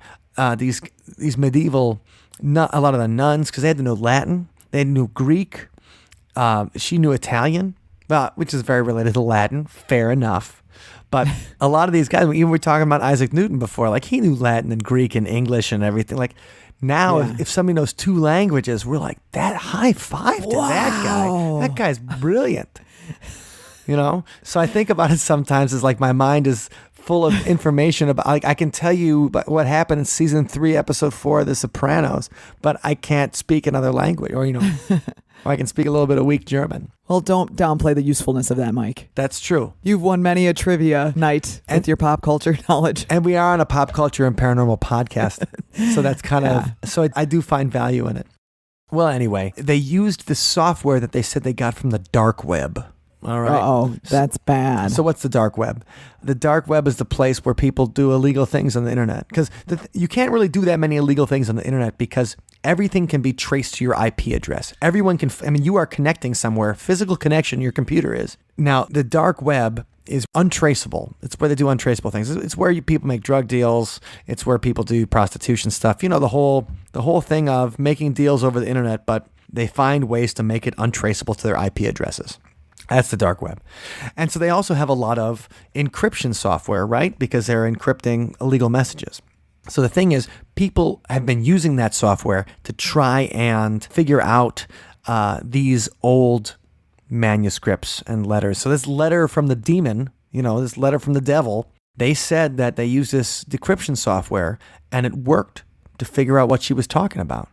these medieval, a lot of the nuns, because they had to know Latin, they knew Greek. She knew Italian, which is very related to Latin. Fair enough. But a lot of these guys, even we were talking about Isaac Newton before, like he knew Latin and Greek and English and everything. Like now, if somebody knows 2 languages, we're like, that high five to that guy. That guy's brilliant. You know? So I think about it sometimes as like my mind is full of information about, like, I can tell you what happened in season 3, episode 4 of The Sopranos, but I can't speak another language, or or I can speak a little bit of weak German. Well, don't downplay the usefulness of that, Mike. That's true. You've won many a trivia night with your pop culture knowledge. And we are on a pop culture and paranormal podcast. So that's kind of, so I do find value in it. Well, anyway, they used the software that they said they got from the dark web. All right. Uh-oh, that's bad. So what's the dark web? The dark web is the place where people do illegal things on the internet. Because you can't really do that many illegal things on the internet because everything can be traced to your IP address. Everyone can, you are connecting somewhere. Physical connection, your computer is. Now, the dark web is untraceable. It's where they do untraceable things. It's where people make drug deals. It's where people do prostitution stuff. You know, the whole thing of making deals over the internet, but they find ways to make it untraceable to their IP addresses. That's the dark web. And so they also have a lot of encryption software, right? Because they're encrypting illegal messages. So the thing is, people have been using that software to try and figure out these old manuscripts and letters. So this letter from the demon, this letter from the devil, they said that they used this decryption software and it worked to figure out what she was talking about.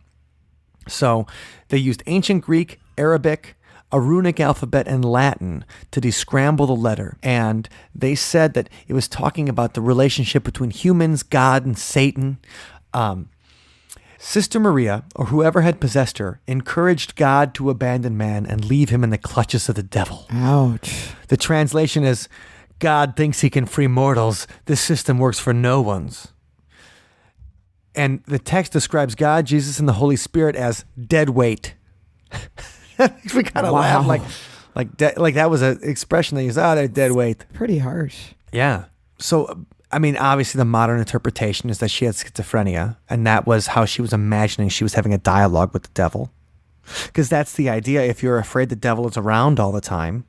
So they used ancient Greek, Arabic, a runic alphabet, and Latin to descramble the letter. And they said that it was talking about the relationship between humans, God, and Satan. Sister Maria, or whoever had possessed her, encouraged God to abandon man and leave him in the clutches of the devil. Ouch. The translation is, God thinks he can free mortals. This system works for no ones. And the text describes God, Jesus, and the Holy Spirit as dead weight. We kind of laugh like that was an expression they used. Oh, they're dead weight. Pretty harsh. Yeah. So, I mean, obviously the modern interpretation is that she had schizophrenia, and that was how she was imagining she was having a dialogue with the devil. Because that's the idea. If you're afraid the devil is around all the time,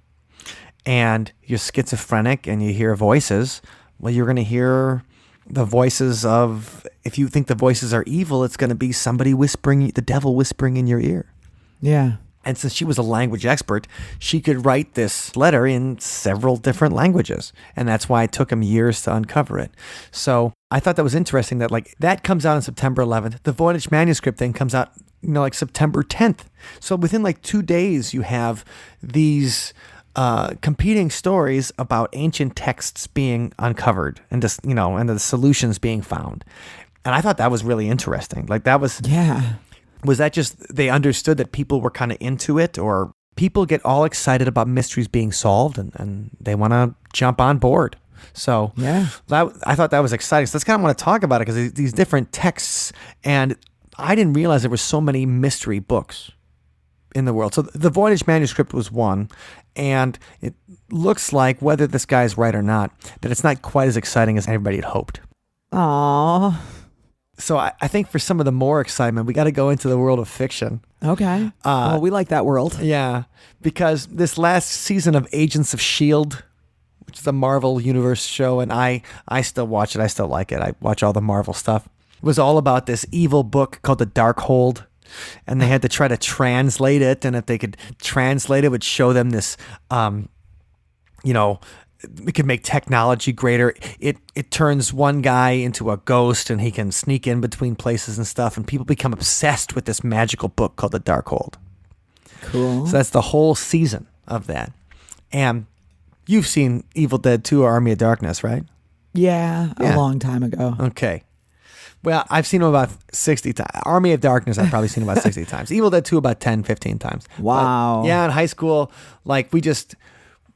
and you're schizophrenic and you hear voices, well, you're going to hear the voices of, if you think the voices are evil, it's going to be somebody whispering, the devil whispering in your ear. Yeah. And since she was a language expert, she could write this letter in several different languages. And that's why it took him years to uncover it. So I thought that was interesting that that comes out on September 11th. The Voynich Manuscript thing comes out, September 10th. So within 2 days, you have these competing stories about ancient texts being uncovered and just, and the solutions being found. And I thought that was really interesting. Yeah. Was that just they understood that people were kind of into it, or people get all excited about mysteries being solved and they want to jump on board? So yeah, I thought that was exciting. So let's kind of want to talk about it because these different texts, and I didn't realize there were so many mystery books in the world. So the Voynich Manuscript was one, and it looks like, whether this guy's right or not, that it's not quite as exciting as everybody had hoped. Aww. So I think for some of the more excitement, we got to go into the world of fiction. Okay. Well, we like that world. Yeah, because this last season of Agents of S.H.I.E.L.D., which is a Marvel Universe show, and I still watch it. I still like it. I watch all the Marvel stuff. It was all about this evil book called The Darkhold, and they had to try to translate it, and if they could translate it, it would show them this, it could make technology greater. It turns one guy into a ghost, and he can sneak in between places and stuff, and people become obsessed with this magical book called The Darkhold. Cool. So that's the whole season of that. And you've seen Evil Dead 2 or Army of Darkness, right? Yeah, a long time ago. Okay. Well, I've seen them about 60 times. Army of Darkness, I've probably seen about 60 times. Evil Dead 2 about 10, 15 times. Wow. But yeah, in high school, we just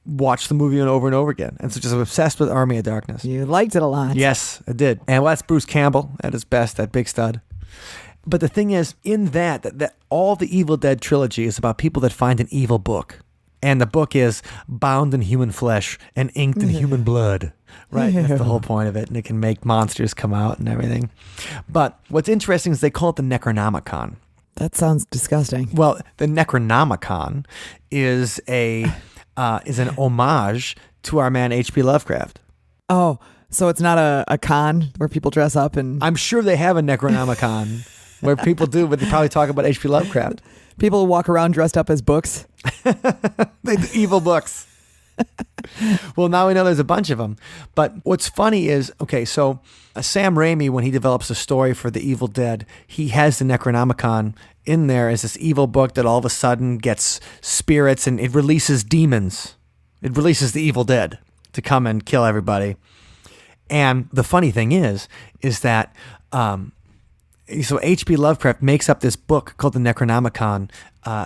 watched the movie over and over again. And so just obsessed with Army of Darkness. You liked it a lot. Yes, I did. And that's Bruce Campbell at his best, that big stud. But the thing is, in that all the Evil Dead trilogy is about people that find an evil book. And the book is bound in human flesh and inked in human blood. Right? That's the whole point of it. And it can make monsters come out and everything. But what's interesting is they call it the Necronomicon. That sounds disgusting. Well, the Necronomicon is an homage to our man H.P. Lovecraft. Oh, so it's not a con where people dress up and... I'm sure they have a Necronomicon where people do, but they probably talk about H.P. Lovecraft. People walk around dressed up as books. They do evil books. Well, now we know there's a bunch of them. But what's funny is, so Sam Raimi, when he develops a story for the Evil Dead, he has the Necronomicon in there as this evil book that all of a sudden gets spirits and it releases demons. It releases the Evil Dead to come and kill everybody. And the funny thing is that so H.P. Lovecraft makes up this book called the Necronomicon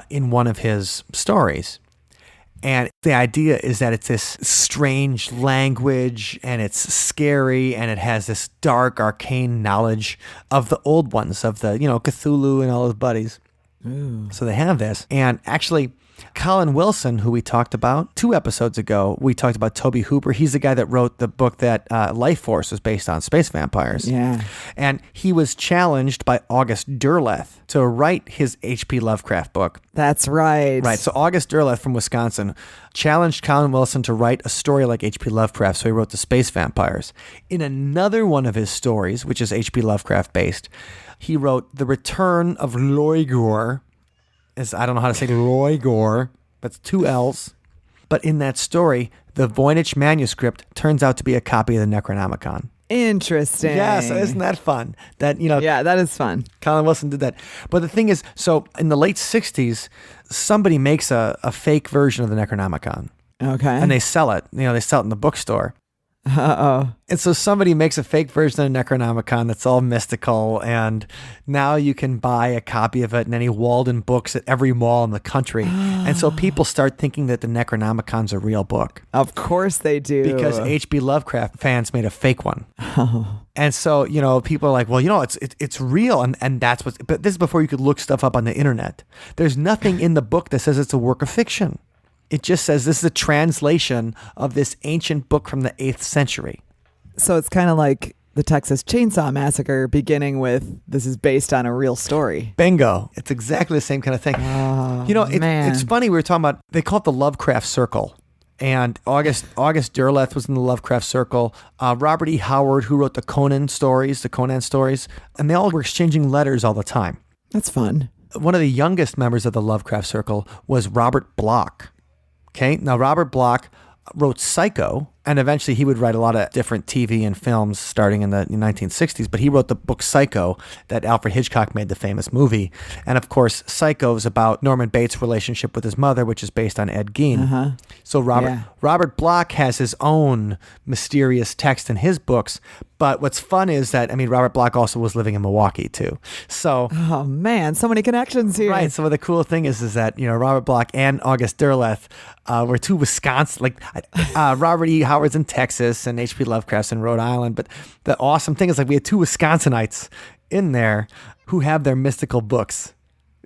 in one of his stories. And the idea is that it's this strange language, and it's scary, and it has this dark, arcane knowledge of the old ones, of the, Cthulhu and all his buddies. Ooh. So they have this. And actually, Colin Wilson, who we talked about 2 episodes ago, we talked about Toby Hooper. He's the guy that wrote the book that Life Force was based on, space vampires. Yeah. And he was challenged by August Derleth to write his H.P. Lovecraft book. That's right. Right. So August Derleth from Wisconsin challenged Colin Wilson to write a story like H.P. Lovecraft. So he wrote The Space Vampires. In another one of his stories, which is H.P. Lovecraft based, he wrote The Return of Loigor. I don't know how to say Loigor, but it's 2 L's. But in that story, the Voynich Manuscript turns out to be a copy of the Necronomicon. Interesting. Yeah, so isn't that fun? Yeah, that is fun. Colin Wilson did that. But the thing is, so in the late 60s, somebody makes a fake version of the Necronomicon. Okay. And they sell it. They sell it in the bookstore. Uh-oh. And so somebody makes a fake version of the Necronomicon that's all mystical, and now you can buy a copy of it in any Walden Books at every mall in the country. And so people start thinking that the Necronomicon's a real book. Of course they do. Because H.P. Lovecraft fans made a fake one. And so, people are like, well, it's real. And that's but this is before you could look stuff up on the internet. There's nothing in the book that says it's a work of fiction. It just says this is a translation of this ancient book from the 8th century. So it's kind of like the Texas Chainsaw Massacre, beginning with this is based on a real story. Bingo. It's exactly the same kind of thing. Oh, It's funny. We were talking about, they call it the Lovecraft Circle. And August Derleth was in the Lovecraft Circle. Robert E. Howard, who wrote the Conan stories, and they all were exchanging letters all the time. That's fun. One of the youngest members of the Lovecraft Circle was Robert Bloch. Okay, now Robert Bloch wrote Psycho, and eventually he would write a lot of different TV and films starting in the 1960s, but he wrote the book Psycho that Alfred Hitchcock made the famous movie. And of course, Psycho is about Norman Bates' relationship with his mother, which is based on Ed Gein. Uh-huh. So Robert Bloch has his own mysterious text in his books, but what's fun is that, Robert Bloch also was living in Milwaukee too. So, oh man, so many connections here. Right. So the cool thing is that, Robert Bloch and August Derleth were 2 Wisconsin, Robert E. Howard's in Texas and H.P. Lovecraft's in Rhode Island. But the awesome thing is we had 2 Wisconsinites in there who have their mystical books,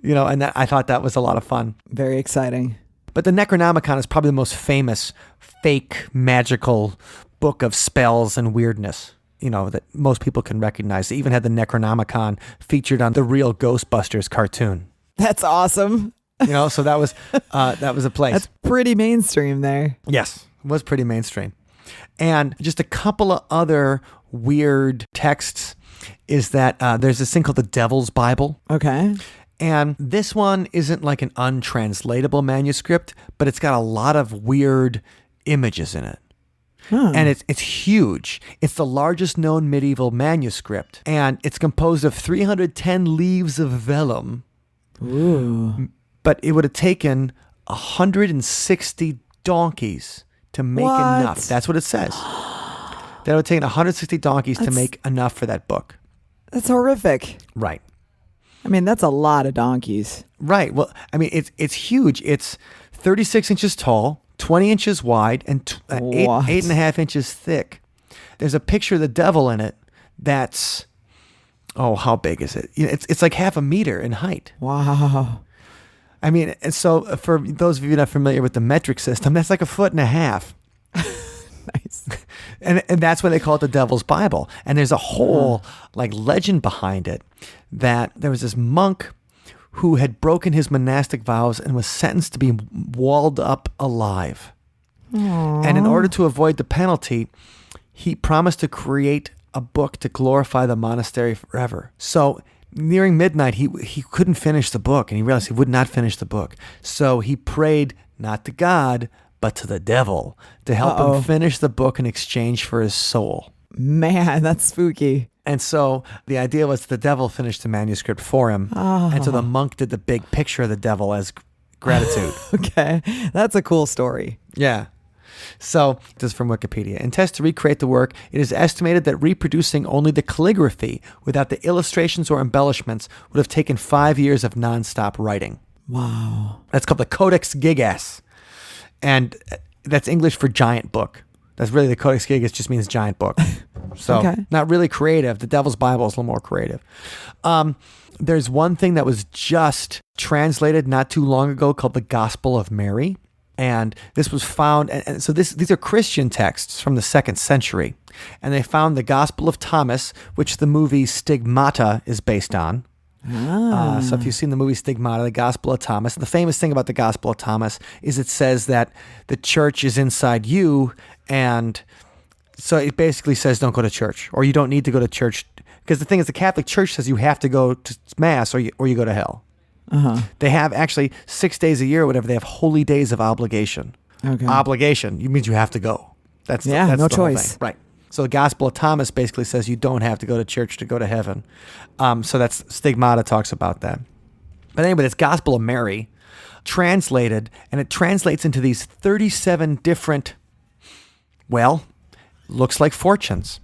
and I thought that was a lot of fun. Very exciting. But the Necronomicon is probably the most famous fake magical book of spells and weirdness, that most people can recognize. They even had the Necronomicon featured on the real Ghostbusters cartoon. That's awesome. So that was a place. That's pretty mainstream there. Yes, it was pretty mainstream. And just a couple of other weird texts is that there's this thing called the Devil's Bible. Okay. And this one isn't like an untranslatable manuscript, but it's got a lot of weird images in it. And it's huge. It's the largest known medieval manuscript. And it's composed of 310 leaves of vellum. Ooh. But it would have taken 160 donkeys to make enough. That's what it says. That would have taken 160 donkeys to make enough for that book. That's horrific. Right. That's a lot of donkeys. Right. Well, it's huge. It's 36 inches tall, 20 inches wide, and 8.5 inches thick. There's a picture of the devil in it that's, how big is it? It's like half a meter in height. Wow. And so for those of you not familiar with the metric system, that's like 1.5 feet. Nice. And that's why they call it the Devil's Bible. And there's a whole legend behind it that there was this monk who had broken his monastic vows and was sentenced to be walled up alive. Aww. And in order to avoid the penalty, he promised to create a book to glorify the monastery forever. So nearing midnight, he couldn't finish the book, and he realized he would not finish the book. So he prayed not to God, but to the devil to help him finish the book in exchange for his soul. Man, that's spooky. And so the idea was the devil finished the manuscript for him. And so the monk did the big picture of the devil as gratitude. Okay. That's a cool story. Yeah. So this is from Wikipedia. In tests to recreate the work, it is estimated that reproducing only the calligraphy without the illustrations or embellishments would have taken 5 years of nonstop writing. Wow. That's called the Codex Gigas. And that's English for giant book. That's really the Codex Gigas just means giant book. So not really creative. The Devil's Bible is a little more creative. There's one thing that was just translated not too long ago called the Gospel of Mary. And this was found, and so these are Christian texts from the 2nd century. And they found the Gospel of Thomas, which the movie Stigmata is based on. So if you've seen the movie Stigmata, the Gospel of Thomas, the famous thing about the Gospel of Thomas is it says that the church is inside you, and so it basically says don't go to church, or you don't need to go to church, because the thing is the Catholic Church says you have to go to Mass or you go to hell. They have actually 6 days a year or whatever. They have holy days of obligation. Obligation means you have to go. That's no the choice. Whole thing. Right. So the Gospel of Thomas basically says you don't have to go to church to go to heaven. So that's Stigmata talks about that. But anyway, it's Gospel of Mary translated, and it translates into these 37 different, looks like fortunes.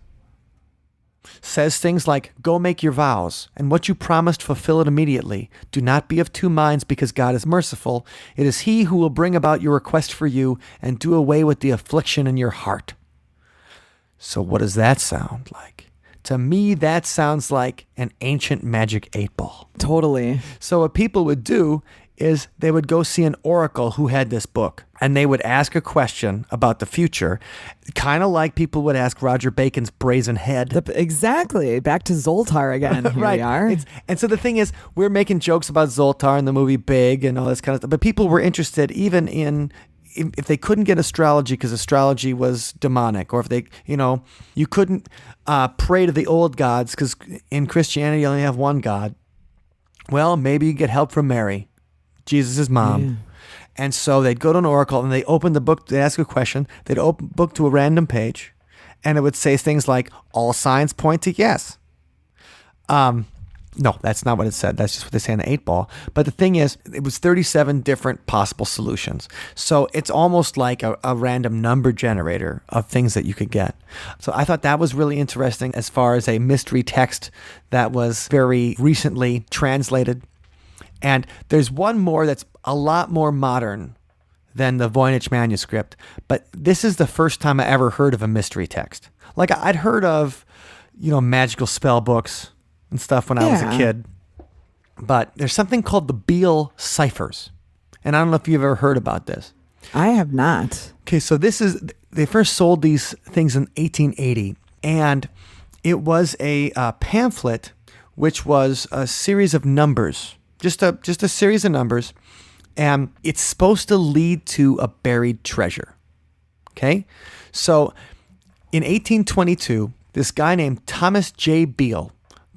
Says things like, go make your vows, and what you promised fulfill it immediately. Do not be of two minds, because God is merciful. It is he who will bring about your request for you and do away with the affliction in your heart. So what does that sound like? To me, that sounds like an ancient magic 8-ball. Totally. So what people would do is they would go see an oracle who had this book, and they would ask a question about the future, kind of like people would ask Roger Bacon's brazen head. Exactly. Back to Zoltar again. Here right. we are. And so the thing is, we're making jokes about Zoltar in the movie Big and all this kind of stuff, but people were interested even in if they couldn't get astrology because astrology was demonic, or if they, you couldn't pray to the old gods because in Christianity you only have one God. Well, maybe you get help from Mary, Jesus' mom. Yeah. And so they'd go to an oracle and they open the book, they'd ask a question, they'd open the book to a random page, and it would say things like, all signs point to yes. No, that's not what it said. That's just what they say in the 8-ball. But the thing is, it was 37 different possible solutions. So it's almost like a random number generator of things that you could get. So I thought that was really interesting as far as a mystery text that was very recently translated. And there's one more that's a lot more modern than the Voynich Manuscript, but this is the first time I ever heard of a mystery text. Like I'd heard of, magical spell books and stuff when I was a kid, but there's something called the Beale ciphers. And I don't know if you've ever heard about this. I have not. Okay, so they first sold these things in 1880, and it was a pamphlet, which was a series of numbers, just a series of numbers, and it's supposed to lead to a buried treasure. Okay, so in 1822, this guy named Thomas J. Beale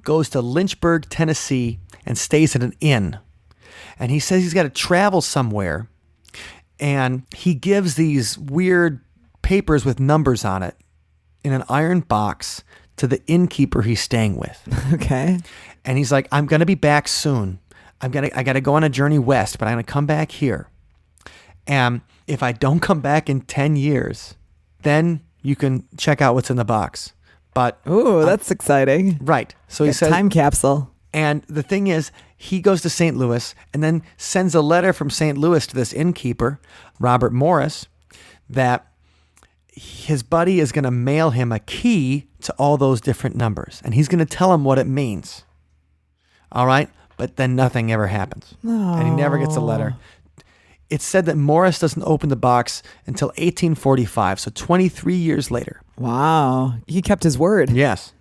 goes to Lynchburg, Tennessee, and stays at an inn. And he says he's got to travel somewhere. And he gives these weird papers with numbers on it in an iron box to the innkeeper he's staying with. Okay. And he's like, I'm going to be back soon. I got to go on a journey west, but I'm going to come back here. And if I don't come back in 10 years, then you can check out what's in the box. But ooh, that's exciting. Right. So he says time capsule. And the thing is, he goes to St. Louis and then sends a letter from St. Louis to this innkeeper, Robert Morris, that his buddy is going to mail him a key to all those different numbers. And he's going to tell him what it means. All right. But then nothing ever happens. Oh. And he never gets a letter. It's said that Morris doesn't open the box until 1845, so 23 years later. Wow. He kept his word. Yes.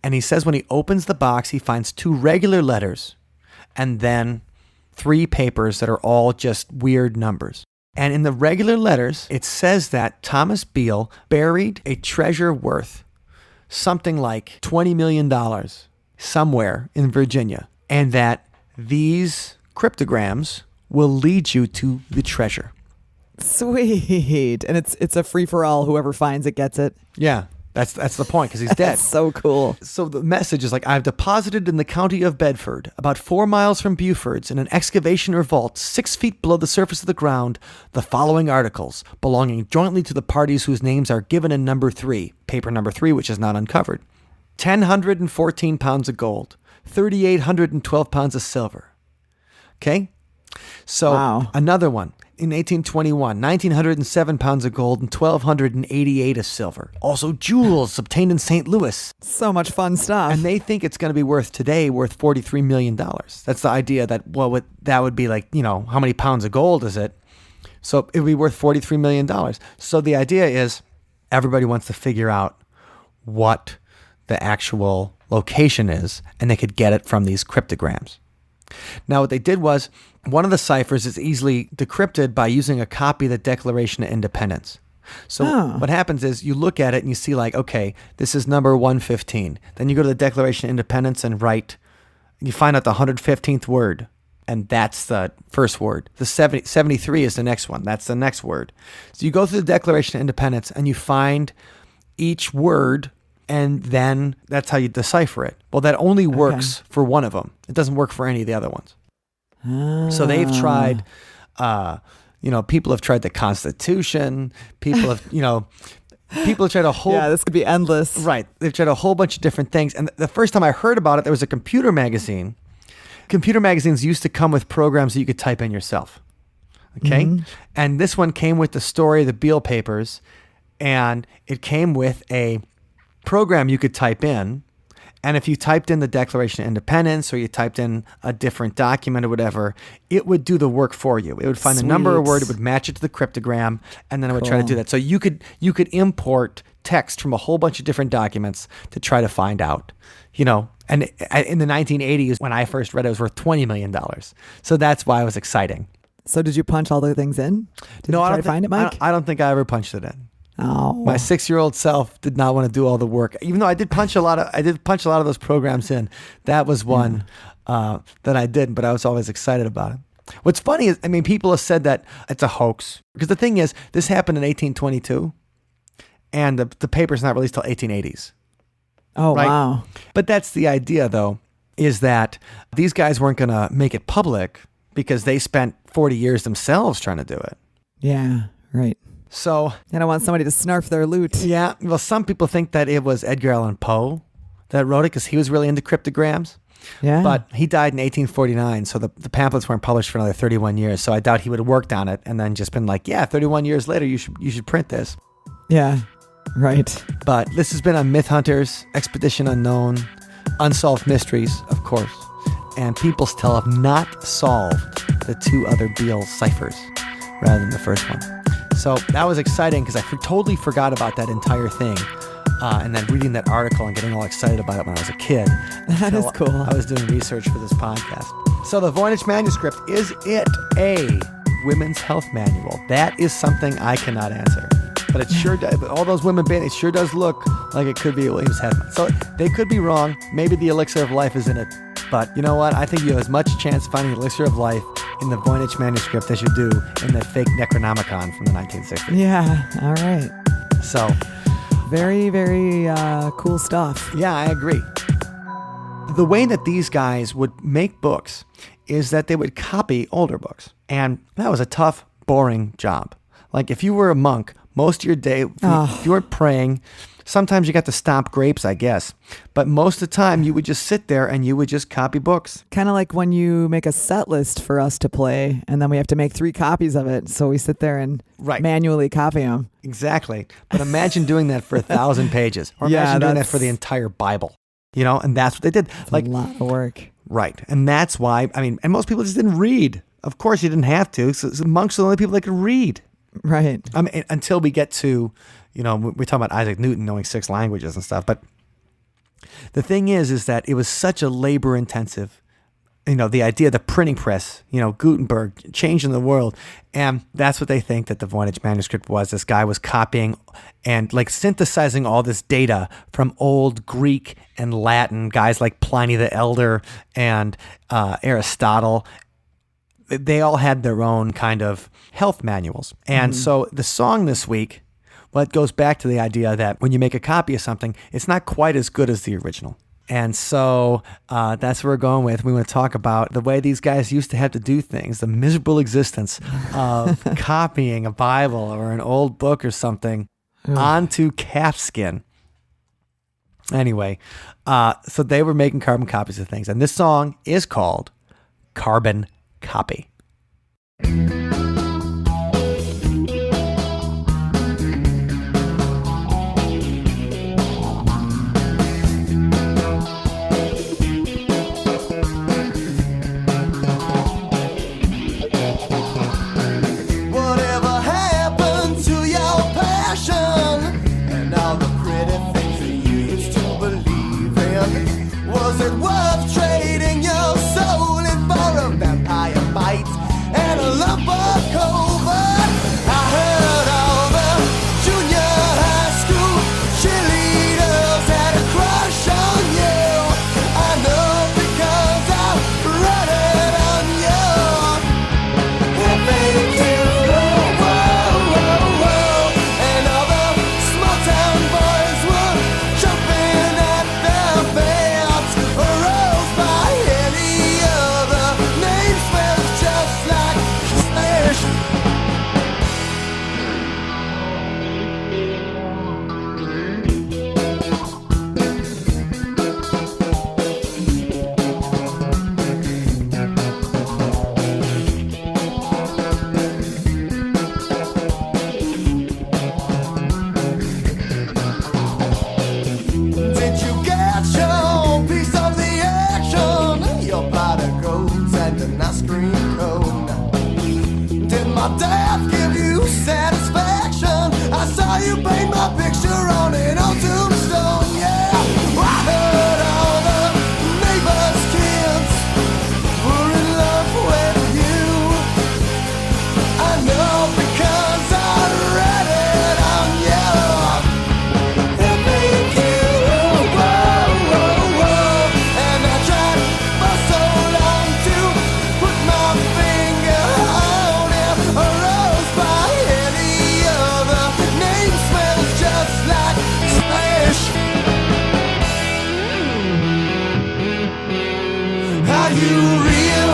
And he says when he opens the box, he finds 2 regular letters and then 3 papers that are all just weird numbers. And in the regular letters, it says that Thomas Beale buried a treasure worth something like $20 million somewhere in Virginia, and that these cryptograms will lead you to the treasure. Sweet. And it's a free-for-all. Whoever finds it gets it. Yeah, that's the point, because he's dead. That's so cool. So the message is like, I've deposited in the county of Bedford, about 4 miles from Beaufort's, in an excavation or vault 6 feet below the surface of the ground, the following articles, belonging jointly to the parties whose names are given in number 3, paper number 3, which is not uncovered. 1,014 pounds of gold, 3,812 pounds of silver. Okay? So wow. Another one, In 1821, 1,907 pounds of gold and 1,288 of silver. Also jewels obtained in St. Louis. So much fun stuff. And they think it's going to be worth $43 million. That's the idea that, that would be like, how many pounds of gold is it? So it would be worth $43 million. So the idea is everybody wants to figure out what the actual location is, and they could get it from these cryptograms. Now, what they did was, one of the ciphers is easily decrypted by using a copy of the Declaration of Independence. So what happens is you look at it and you see like, okay, this is number 115. Then you go to the Declaration of Independence and you find out the 115th word, and that's the first word. The 73 is the next one. That's the next word. So you go through the Declaration of Independence and you find each word, and then that's how you decipher it. Well, that only works for one of them. It doesn't work for any of the other ones. So they've tried, people have tried the Constitution. People have tried a whole... Yeah, this could be endless. Right. They've tried a whole bunch of different things. And the first time I heard about it, there was a computer magazine. Computer magazines used to come with programs that you could type in yourself. Okay? Mm-hmm. And this one came with the story of the Beale Papers, and it came with a program you could type in. And if you typed in the Declaration of Independence, or you typed in a different document or whatever, it would do the work for you. It would find a number or word, it would match it to the cryptogram, and then it would try to do that. So you could import text from a whole bunch of different documents to try to find out, And in the 1980s, when I first read it, it was worth $20 million. So that's why it was exciting. So did you punch all the things in? Did you try to find it, Mike? I don't think I ever punched it in. Oh. My 6-year-old self did not want to do all the work, even though I did punch a lot of those programs in. That was one that I didn't, but I was always excited about it. What's funny is, people have said that it's a hoax, because the thing is, this happened in 1822, and the paper's not released till 1880s. Oh, right? Wow. But that's the idea, though, is that these guys weren't going to make it public because they spent 40 years themselves trying to do it. Yeah, right. So I don't want somebody to snarf their loot. Yeah. Well, some people think that it was Edgar Allan Poe that wrote it because he was really into cryptograms. Yeah. But he died in 1849, so the pamphlets weren't published for another 31 years. So I doubt he would have worked on it and then just been like, 31 years later, you should print this. Yeah. Right. But this has been a Myth Hunters, Expedition Unknown, Unsolved Mysteries, of course. And people still have not solved the 2 other Beale ciphers rather than the first one. So that was exciting because I totally forgot about that entire thing. And then reading that article and getting all excited about it when I was a kid. That is cool. I was doing research for this podcast. So the Voynich Manuscript, is it a women's health manual? That is something I cannot answer. But it sure does. All those women, it sure does look like it could be a Williams head. So they could be wrong. Maybe the elixir of life is in it. But you know what? I think you have as much chance finding the elixir of life in the Voynich Manuscript as you do in the fake Necronomicon from the 1960s. Yeah, all right. So, very, very cool stuff. Yeah, I agree. The way that these guys would make books is that they would copy older books. And that was a tough, boring job. Like if you were a monk, most of your day, if you weren't praying, sometimes you got to stomp grapes, I guess. But most of the time, you would just sit there and you would just copy books. Kind of like when you make a set list for us to play, and then we have to make 3 copies of it. So we sit there and manually copy them. Exactly. But imagine doing that for 1,000 pages. Or imagine doing that for the entire Bible. And that's what they did. It's like a lot of work. Right. And that's why, and most people just didn't read. Of course, you didn't have to. So monks are the only people that could read. Right. Until we get to, we're talking about Isaac Newton knowing 6 languages and stuff. But the thing is that it was such a labor intensive, the idea of the printing press, Gutenberg changing the world. And that's what they think that the Voynich Manuscript was. This guy was copying and synthesizing all this data from old Greek and Latin, guys like Pliny the Elder and Aristotle. They all had their own kind of health manuals. And so the song this week, it goes back to the idea that when you make a copy of something, it's not quite as good as the original. And so that's what we're going with. We want to talk about the way these guys used to have to do things, the miserable existence of copying a Bible or an old book or something onto calfskin. Anyway, so they were making carbon copies of things. And this song is called Carbon Copy. Are you real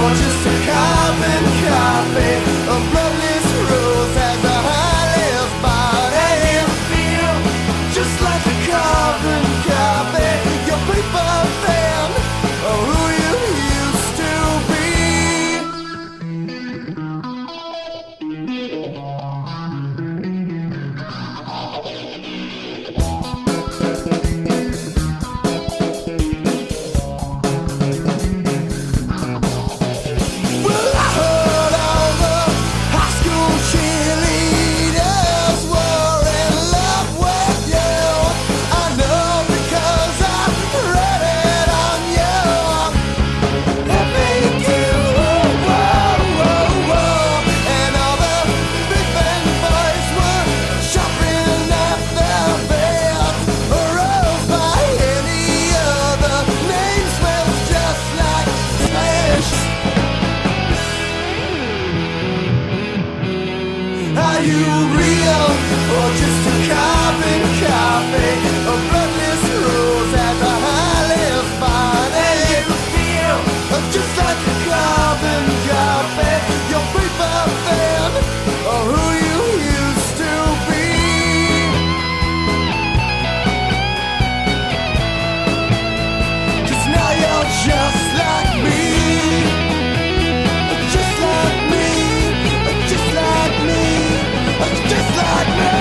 or just a carbon copy? A bloodless rose at the highest bar. And you feel just like a carbon copy. Your paper fan or who you used to Are you real or just a carbon copy? A bloodless rose at the highest bar. And you feel just like a carbon copy. Your paper fan or who you used to be. 'Cause now you're just like me. Just like me. Just like me. Just like me.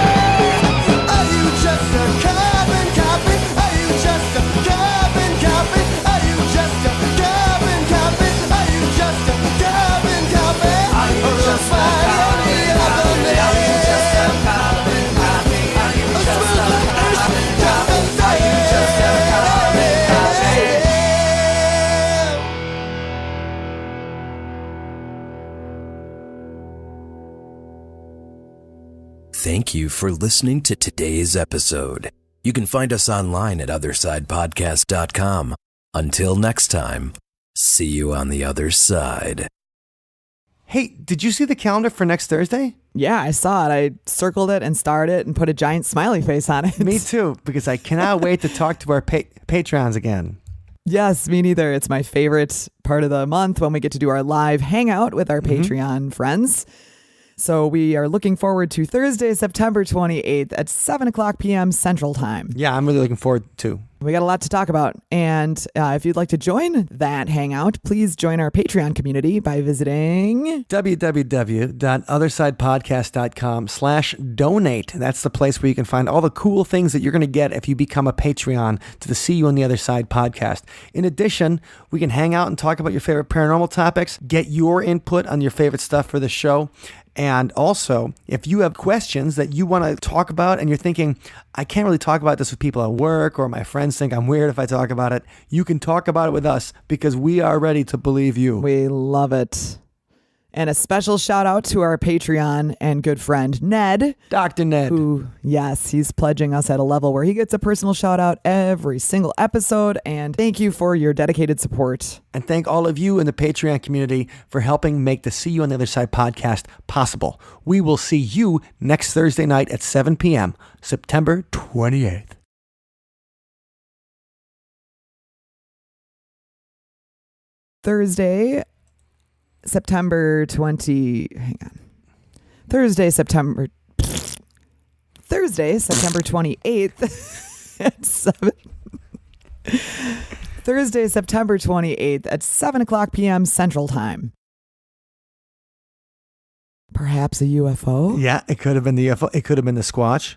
Are you just a carbon copy? Are you just a carbon copy? Are you just a carbon copy? Are you just a carbon copy? Are you just a carbon copy? Are you just a carbon copy? Are you just a carbon copy? Are you just a carbon copy? Thank you for listening to today's episode. You can find us online at othersidepodcast.com. Until next time, see you on the other side. Hey, did you see the calendar for next Thursday? Yeah, I saw it. I circled it and starred it and put a giant smiley face on it. Me too, because I cannot wait to talk to our Patreons again. Yes, me neither. It's my favorite part of the month when we get to do our live hangout with our Patreon friends. So we are looking forward to Thursday, September 28th at 7 o'clock p.m. Central Time. Yeah, I'm really looking forward to. We got a lot to talk about. And if you'd like to join that hangout, please join our Patreon community by visiting www.othersidepodcast.com/donate. That's the place where you can find all the cool things that you're going to get if you become a Patreon to the See You on the Other Side podcast. In addition, we can hang out and talk about your favorite paranormal topics, get your input on your favorite stuff for the show. And also, if you have questions that you want to talk about and you're thinking, I can't really talk about this with people at work, or my friends think I'm weird if I talk about it, you can talk about it with us because we are ready to believe you. We love it. And a special shout out to our Patreon and good friend, Ned. Dr. Ned. Who, yes, he's pledging us at a level where he gets a personal shout out every single episode. And thank you for your dedicated support. And thank all of you in the Patreon community for helping make the See You on the Other Side podcast possible. We will see you next Thursday night at 7 p.m., September 28th. Thursday, September 28th at 7. Thursday, September 28th at 7 o'clock p.m. Central Time. Perhaps a UFO? Yeah, it could have been the UFO. It could have been the Squatch.